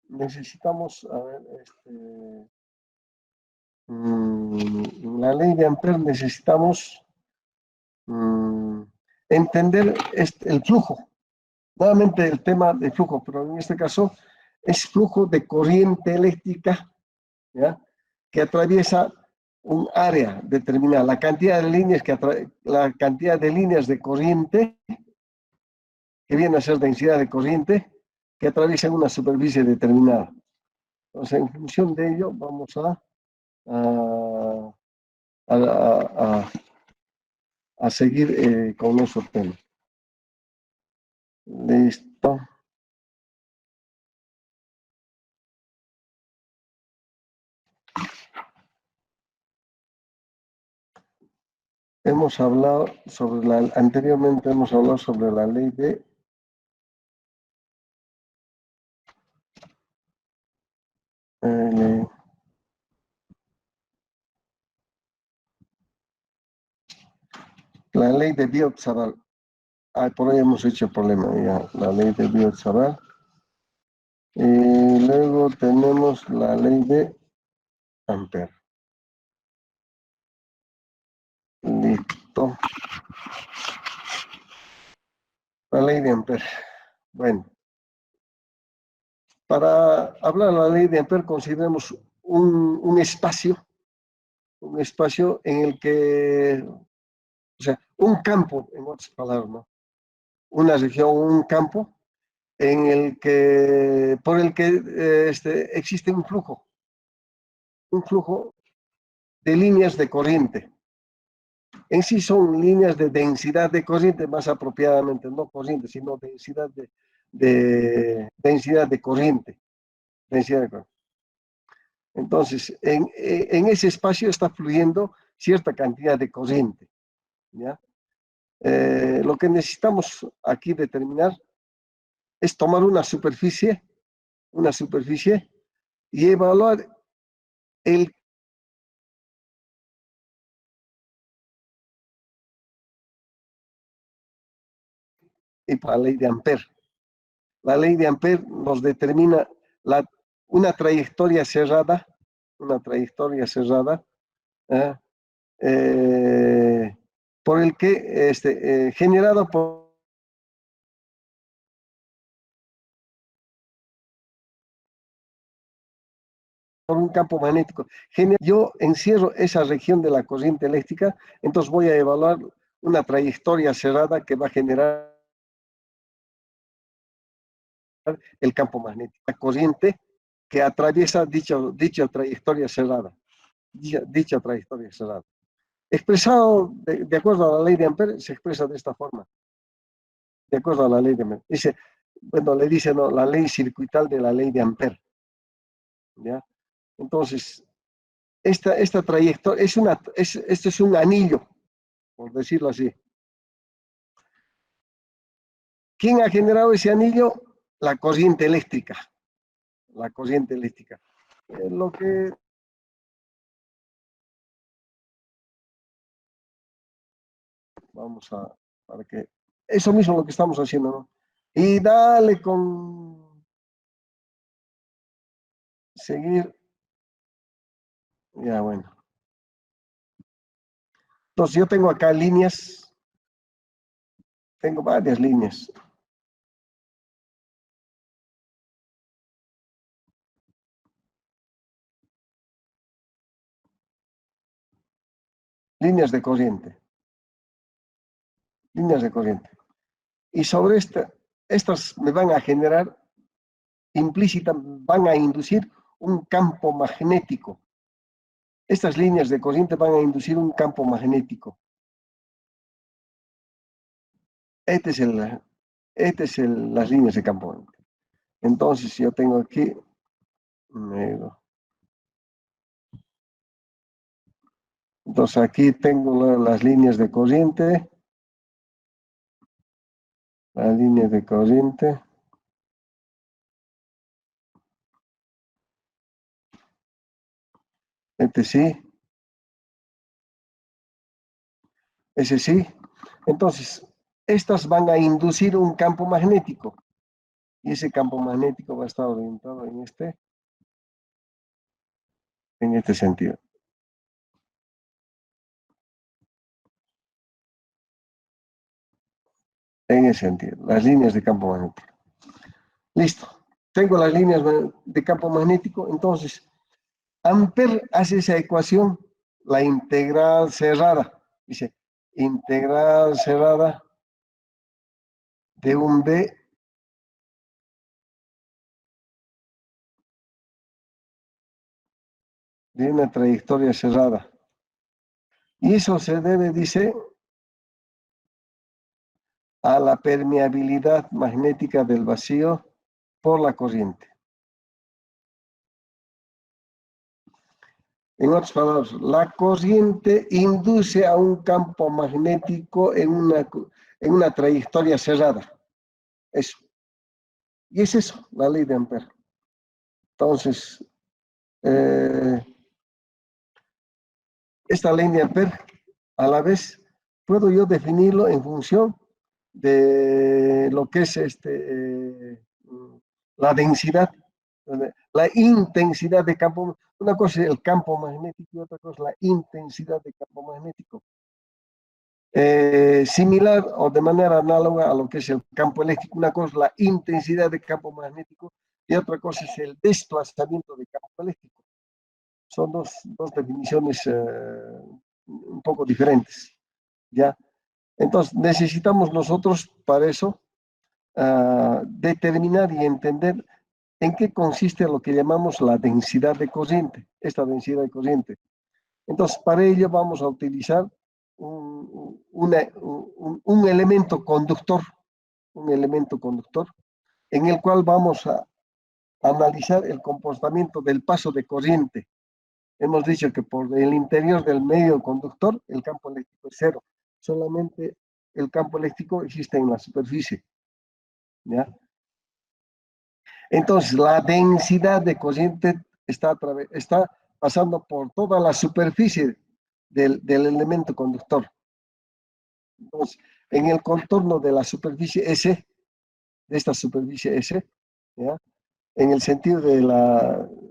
necesitamos, a ver, en la ley de Ampère necesitamos entender el flujo. Nuevamente el tema de flujo, pero en este caso es flujo de corriente eléctrica, ¿ya? Que atraviesa un área determinada. La cantidad de líneas la cantidad de líneas de corriente, que viene a ser densidad de corriente, que atraviesan una superficie determinada. Entonces, en función de ello, vamos a, a seguir con nuestro tema. Listo. Hemos hablado sobre anteriormente hemos hablado sobre la ley de la ley de Biot-Savart. Por ahí hemos hecho el problema, ya, la ley de Biot-Savart. Y luego tenemos la ley de Ampère. Listo. La ley de Ampère. Bueno, para hablar de la ley de Ampère consideremos un espacio en el que, o sea, un campo, en otras palabras, ¿no? Una región, un campo por el que existe un flujo de líneas de corriente. En sí son líneas de densidad de corriente, más apropiadamente, no corriente, sino densidad densidad de corriente. Densidad de corriente. Entonces, en ese espacio está fluyendo cierta cantidad de corriente, ¿ya? Lo que necesitamos aquí determinar es tomar una superficie y evaluar el la ley de Ampère. La ley de Ampère nos determina una trayectoria cerrada, ¿eh? Por el que, generado por un campo magnético. Yo encierro esa región de la corriente eléctrica, entonces voy a evaluar una trayectoria cerrada que va a generar el campo magnético. La corriente que atraviesa dicha trayectoria cerrada. Dicha trayectoria cerrada. Expresado de acuerdo a la ley de Ampère, se expresa de esta forma. De acuerdo a la ley de Ampère. Dice, bueno, le dice no, la ley circuital de la ley de Ampère. ¿Ya? Entonces, esta trayectoria esto es un anillo, por decirlo así. ¿Quién ha generado ese anillo? La corriente eléctrica. La corriente eléctrica. Lo que vamos para que eso mismo lo que estamos haciendo, ¿no? Y dale con seguir. Ya, bueno. Entonces yo tengo acá líneas, tengo varias líneas. Líneas de corriente. Líneas de corriente. Y sobre estas me van a generar implícita, van a inducir un campo magnético. Estas líneas de corriente van a inducir un campo magnético. Este es las líneas de campo. Entonces, yo tengo aquí, Entonces aquí tengo las líneas de corriente. Las líneas de corriente. Este sí. Ese sí. Entonces, estas van a inducir un campo magnético. Y ese campo magnético va a estar orientado en este sentido. En ese sentido, las líneas de campo magnético. Listo. Tengo las líneas de campo magnético, entonces Ampère hace esa ecuación, la integral cerrada. Dice, integral cerrada de un B de una trayectoria cerrada. Y eso se debe, dice, a la permeabilidad magnética del vacío por la corriente. En otras palabras, la corriente induce a un campo magnético en una trayectoria cerrada. Eso. Y es eso, la ley de Ampère. Entonces, esta ley de Ampère, a la vez, puedo yo definirlo en función de lo que es la densidad, la intensidad de campo. Una cosa es el campo magnético y otra cosa es la intensidad de campo magnético. Similar o de manera análoga a lo que es el campo eléctrico. Una cosa es la intensidad de campo magnético y otra cosa es el desplazamiento de campo eléctrico. Son dos definiciones un poco diferentes, ¿ya? Entonces, necesitamos nosotros para eso determinar y entender en qué consiste lo que llamamos la densidad de corriente, esta densidad de corriente. Entonces, para ello vamos a utilizar un elemento conductor, en el cual vamos a analizar el comportamiento del paso de corriente. Hemos dicho que por el interior del medio conductor el campo eléctrico es cero. Solamente el campo eléctrico existe en la superficie, ¿ya? Entonces, la densidad de corriente está pasando por toda la superficie del elemento conductor. Entonces, en el contorno de la superficie S, de esta superficie S, ¿ya? En el sentido de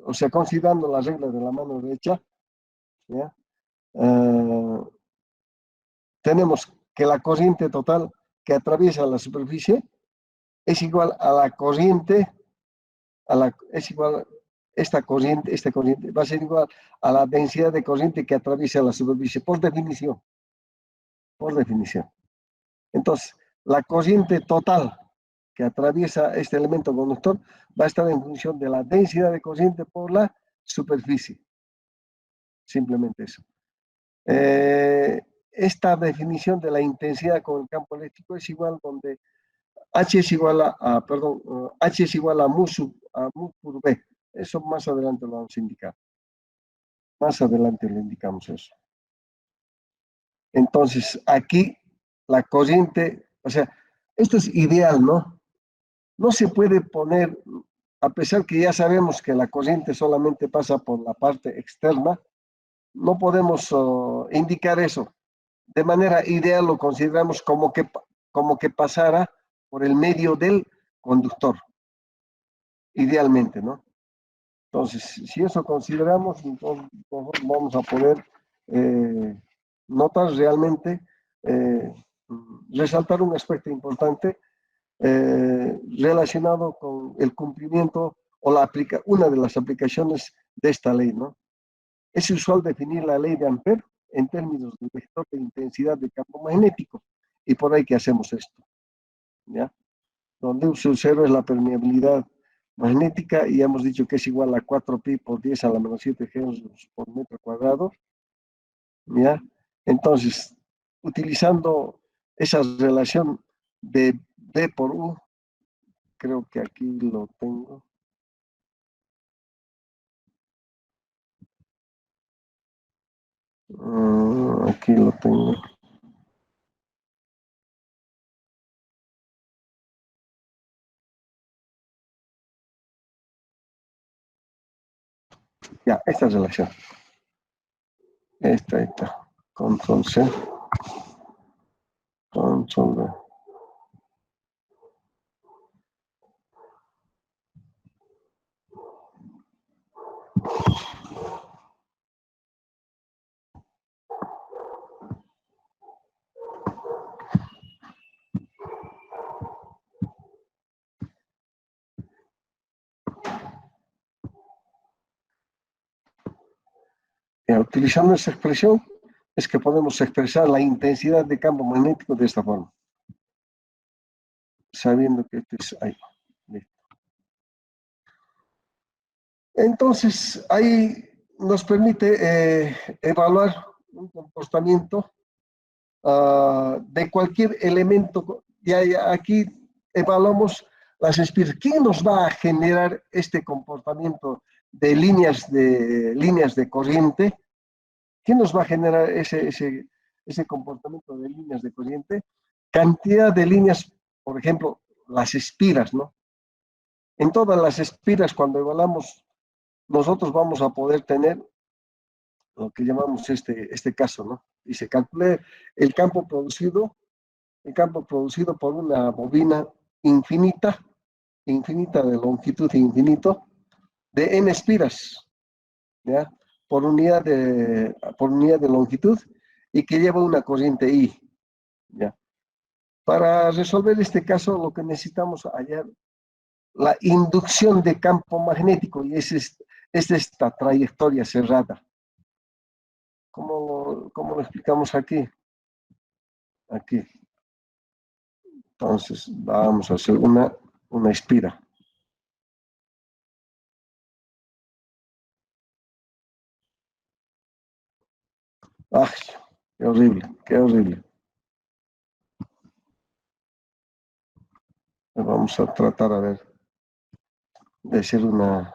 o sea, considerando la regla de la mano derecha, ¿ya? Tenemos que la corriente total que atraviesa la superficie es igual a la corriente, esta corriente va a ser igual a la densidad de corriente que atraviesa la superficie, por definición. Entonces, la corriente total que atraviesa este elemento conductor va a estar en función de la densidad de corriente por la superficie. Simplemente eso. Esta definición de la intensidad con el campo eléctrico es igual donde H es igual H es igual a mu por B. Eso más adelante lo vamos a indicar. Más adelante le indicamos eso. Entonces, aquí la corriente, o sea, esto es ideal, ¿no? No se puede poner, a pesar que ya sabemos que la corriente solamente pasa por la parte externa, no podemos indicar eso. De manera ideal lo consideramos como que pasara por el medio del conductor, idealmente, ¿no? Entonces, si eso consideramos, entonces vamos a poder notar realmente, resaltar un aspecto importante relacionado con el cumplimiento o una de las aplicaciones de esta ley, ¿no? Es usual definir la ley de Ampère en términos del vector de intensidad de campo magnético, y por ahí que hacemos esto, ¿ya? Donde U sub 0 es la permeabilidad magnética y hemos dicho que es igual a 4pi por 10 a la menos 7 joules por metro cuadrado, ¿ya? Entonces, utilizando esa relación de D por U, creo que aquí lo tengo. Aquí lo tengo. Ya, esta relación. Esta, está. Control C. Control V. Ya, utilizando esa expresión es que podemos expresar la intensidad de campo magnético de esta forma, sabiendo que este es ahí. Listo. Entonces, ahí nos permite evaluar un comportamiento de cualquier elemento. Ya aquí evaluamos las espiras. ¿Quién nos va a generar este comportamiento de líneas de corriente? ¿Quién nos va a generar ese comportamiento de líneas de corriente? Cantidad de líneas, por ejemplo, las espiras, ¿no? En todas las espiras, cuando evaluamos, nosotros vamos a poder tener lo que llamamos este caso, ¿no? Y se calcula el campo producido por una bobina infinita de longitud infinito, de n espiras, ¿ya? Por unidad de longitud, y que lleva una corriente I, ¿ya? Para resolver este caso, lo que necesitamos hallar la inducción de campo magnético, y es esta trayectoria cerrada. ¿Cómo lo explicamos aquí? Aquí. Entonces, vamos a hacer una espira. ¡Ay! ¡Qué horrible! ¡Qué horrible! Vamos a tratar, a ver, de hacer una...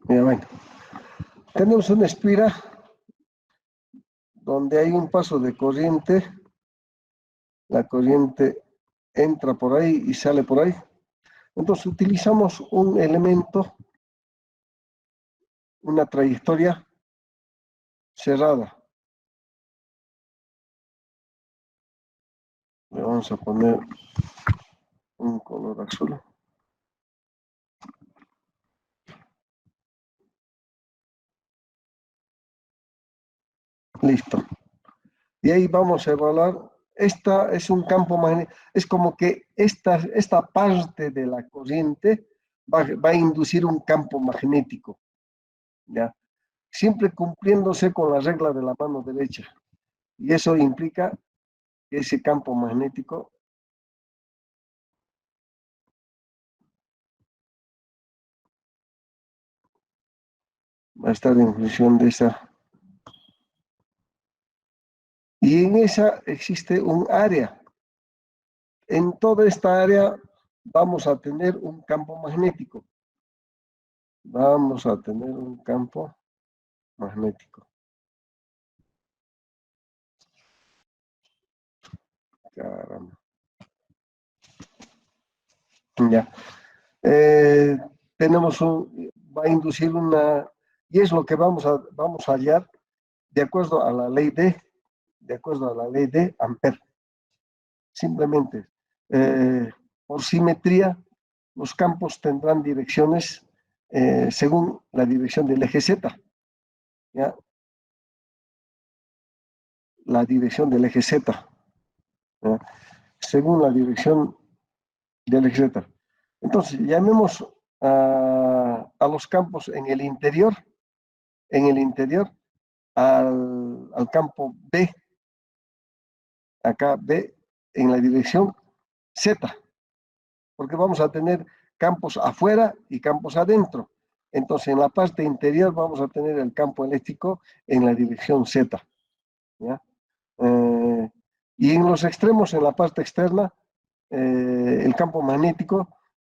Mira, bueno, tenemos una espira donde hay un paso de corriente. La corriente entra por ahí y sale por ahí. Entonces utilizamos un elemento, una trayectoria cerrada. Le vamos a poner un color azul. Listo. Y ahí vamos a evaluar. Esta es un campo magnético. Es como que esta parte de la corriente va a inducir un campo magnético, ¿ya? Siempre cumpliéndose con la regla de la mano derecha. Y eso implica que ese campo magnético va a estar en función de esa. Y en esa existe un área. En toda esta área vamos a tener un campo magnético. Vamos a tener un campo magnético. Caramba. Ya. Va a inducir y es lo que vamos a hallar de acuerdo a la ley de Ampère. Simplemente, por simetría, los campos tendrán direcciones según la dirección del eje Z, ¿ya? La dirección del eje Z, ¿ya? Según la dirección del eje Z. Entonces, llamemos a los campos en el interior, al campo B, acá B, en la dirección Z, porque vamos a tener campos afuera y campos adentro. Entonces, en la parte interior vamos a tener el campo eléctrico en la dirección Z, ¿ya? Y en los extremos, en la parte externa, el campo magnético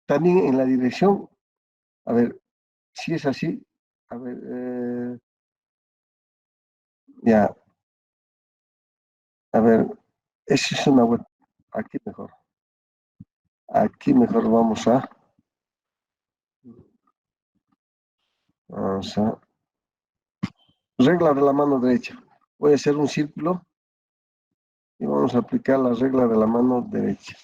también en la dirección, a ver, si es así, a ver, ya, a ver, esa es una buena, aquí mejor vamos a, regla de la mano derecha, voy a hacer un círculo y vamos a aplicar la regla de la mano derecha.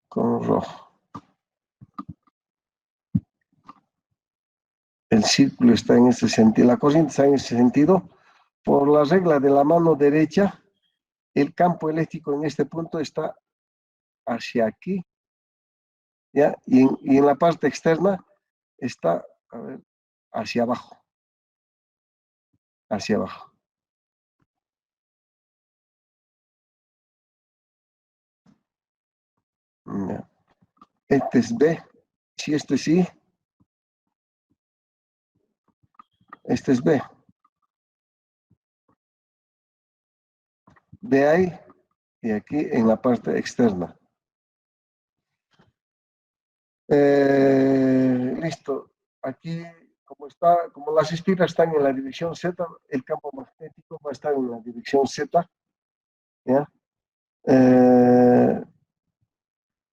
Con rojo. El círculo está en este sentido, la corriente está en este sentido. Por la regla de la mano derecha, el campo eléctrico en este punto está hacia aquí, ¿ya? Y en la parte externa está, a ver, hacia abajo. Hacia abajo. Ya. Este es B. Si este sí, este es B. B ahí y aquí en la parte externa. Listo. Aquí, como las espiras están en la dirección Z, el campo magnético va a estar en la dirección Z, ¿ya?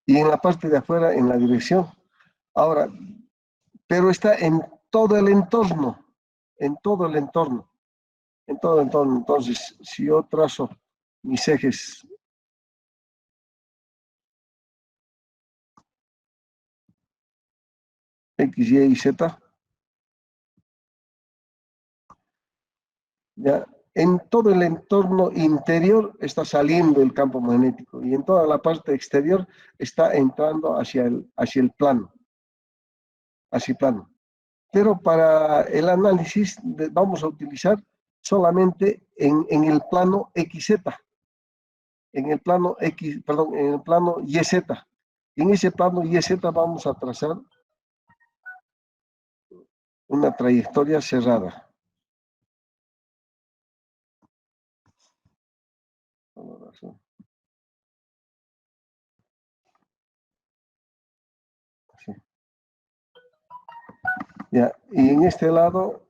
Y en la parte de afuera en la dirección. Ahora, pero está en todo el entorno, en todo el entorno, en todo el entorno. Entonces, si yo trazo mis ejes X, Y y Z, ya, en todo el entorno interior está saliendo el campo magnético y en toda la parte exterior está entrando hacia el plano, hacia el plano. Pero para el análisis vamos a utilizar solamente en el plano XZ, en el plano X, perdón, en el plano YZ. En ese plano YZ vamos a trazar una trayectoria cerrada. Así. Ya, y en este lado,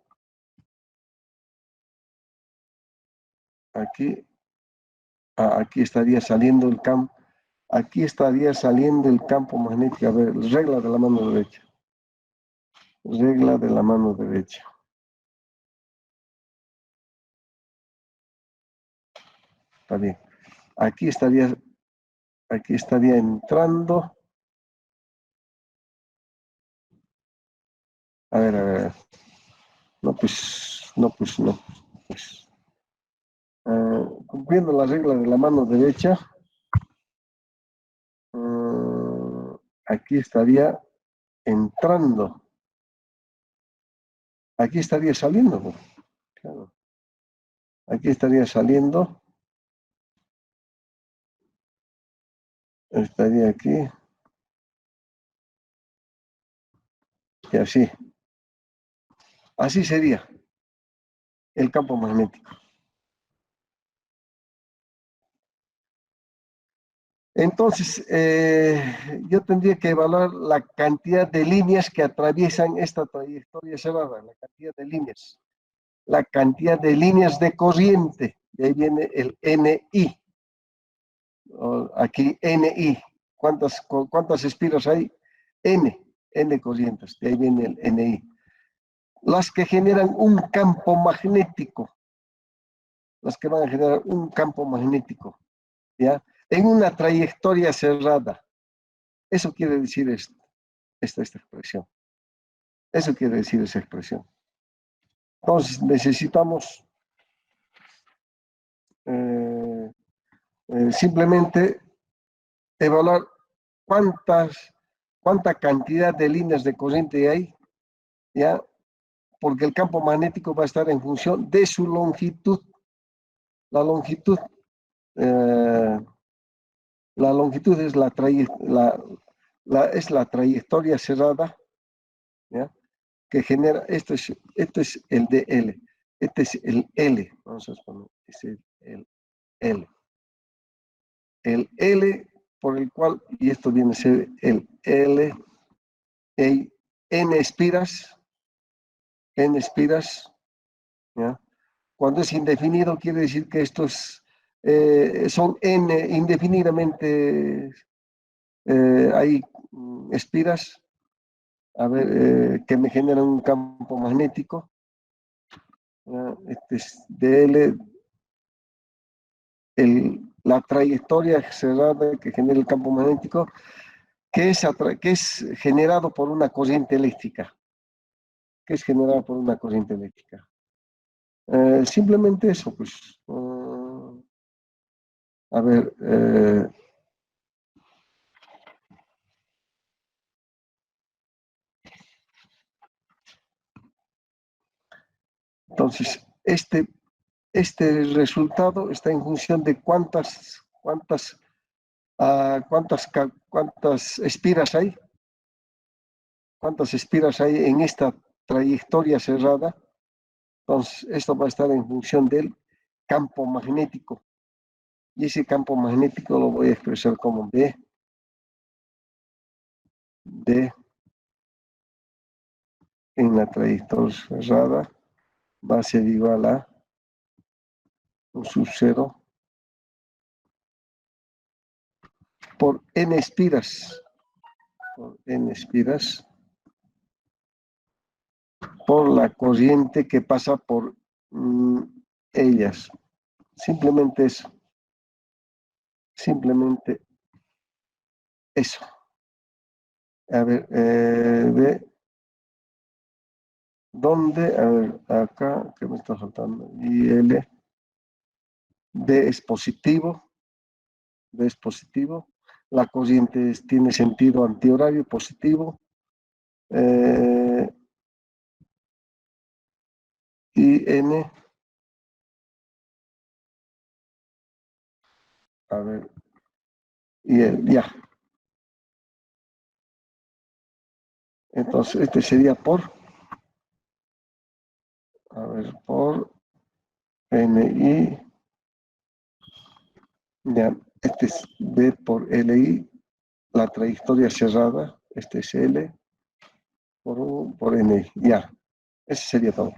aquí estaría saliendo el campo, aquí estaría saliendo el campo magnético. A ver, regla de la mano derecha. Regla de la mano derecha. Está bien. Aquí estaría entrando. A ver. No, pues, no. Pues. Cumpliendo la regla de la mano derecha, aquí estaría entrando. Aquí estaría saliendo, pues. Claro. Aquí estaría saliendo. Estaría aquí. Y así. Así sería el campo magnético. Entonces, yo tendría que evaluar la cantidad de líneas que atraviesan esta trayectoria cerrada, la cantidad de líneas. La cantidad de líneas de corriente. De ahí viene el NI. Aquí NI. ¿Cuántas espiras hay? N corrientes. De ahí viene el NI. Las que generan un campo magnético. Las que van a generar un campo magnético. ¿Ya? En una trayectoria cerrada. Eso quiere decir esta expresión. Eso quiere decir esa expresión. Entonces necesitamos simplemente evaluar cuánta cantidad de líneas de corriente hay, ¿ya? Porque el campo magnético va a estar en función de su longitud. La longitud es es la trayectoria cerrada, ¿ya? Que genera, esto es el DL, este es el L, vamos a poner, es el L. El L por el cual, y esto viene a ser el L, N espiras, ¿ya? Cuando es indefinido quiere decir que estos son N indefinidamente, hay espiras, a ver, que me generan un campo magnético. Este es DL, la trayectoria cerrada que genera el campo magnético, que es generado por una corriente eléctrica. Que es generado por una corriente eléctrica. Simplemente eso, pues. A ver, entonces, este resultado está en función de cuántas espiras hay, en esta trayectoria cerrada. Entonces, esto va a estar en función del campo magnético. Y ese campo magnético lo voy a expresar como D en la trayectoria cerrada va a ser igual a un sub 0 por n espiras, por la corriente que pasa por ellas. Simplemente eso. Simplemente eso. A ver, ¿dónde? A ver, acá, ¿qué me está faltando? Y L. D es positivo. La corriente tiene sentido antihorario positivo. Y N. A ver. Y L, ya. Entonces, este sería por. A ver, por NI. Ya, este es B por LI, la trayectoria cerrada, este es L por U por NI, ya, ese sería todo.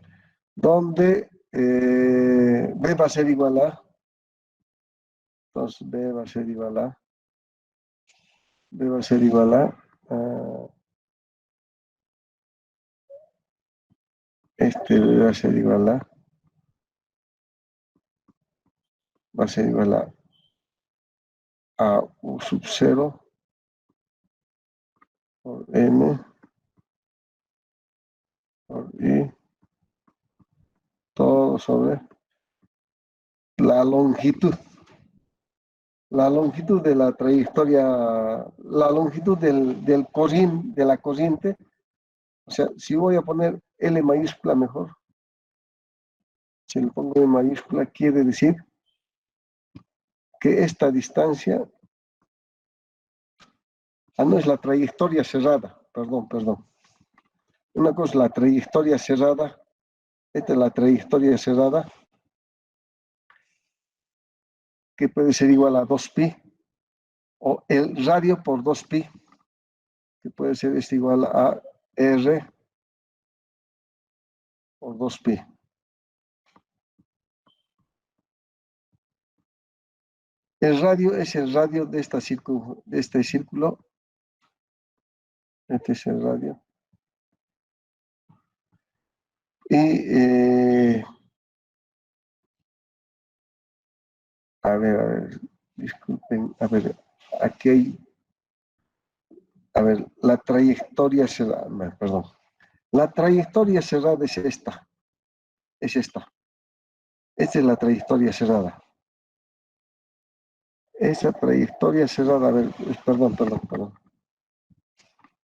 Donde B va a ser igual a, entonces B va a ser igual a, este B va a ser igual a, a U sub 0 por N por I, todo sobre la longitud de la trayectoria, la longitud de la corriente. O sea, si voy a poner L mayúscula mejor, si le pongo L mayúscula, quiere decir que esta distancia, no es la trayectoria cerrada, perdón. Una cosa es la trayectoria cerrada, esta es la trayectoria cerrada, que puede ser igual a 2pi, o el radio por 2pi, que puede ser igual a R por 2pi. El radio es el radio de este círculo. Este es el radio. Y a ver, disculpen, a ver, aquí hay, a ver, la trayectoria cerrada, perdón, la trayectoria cerrada es esta, esta es la trayectoria cerrada. Esa trayectoria cerrada, a ver, perdón,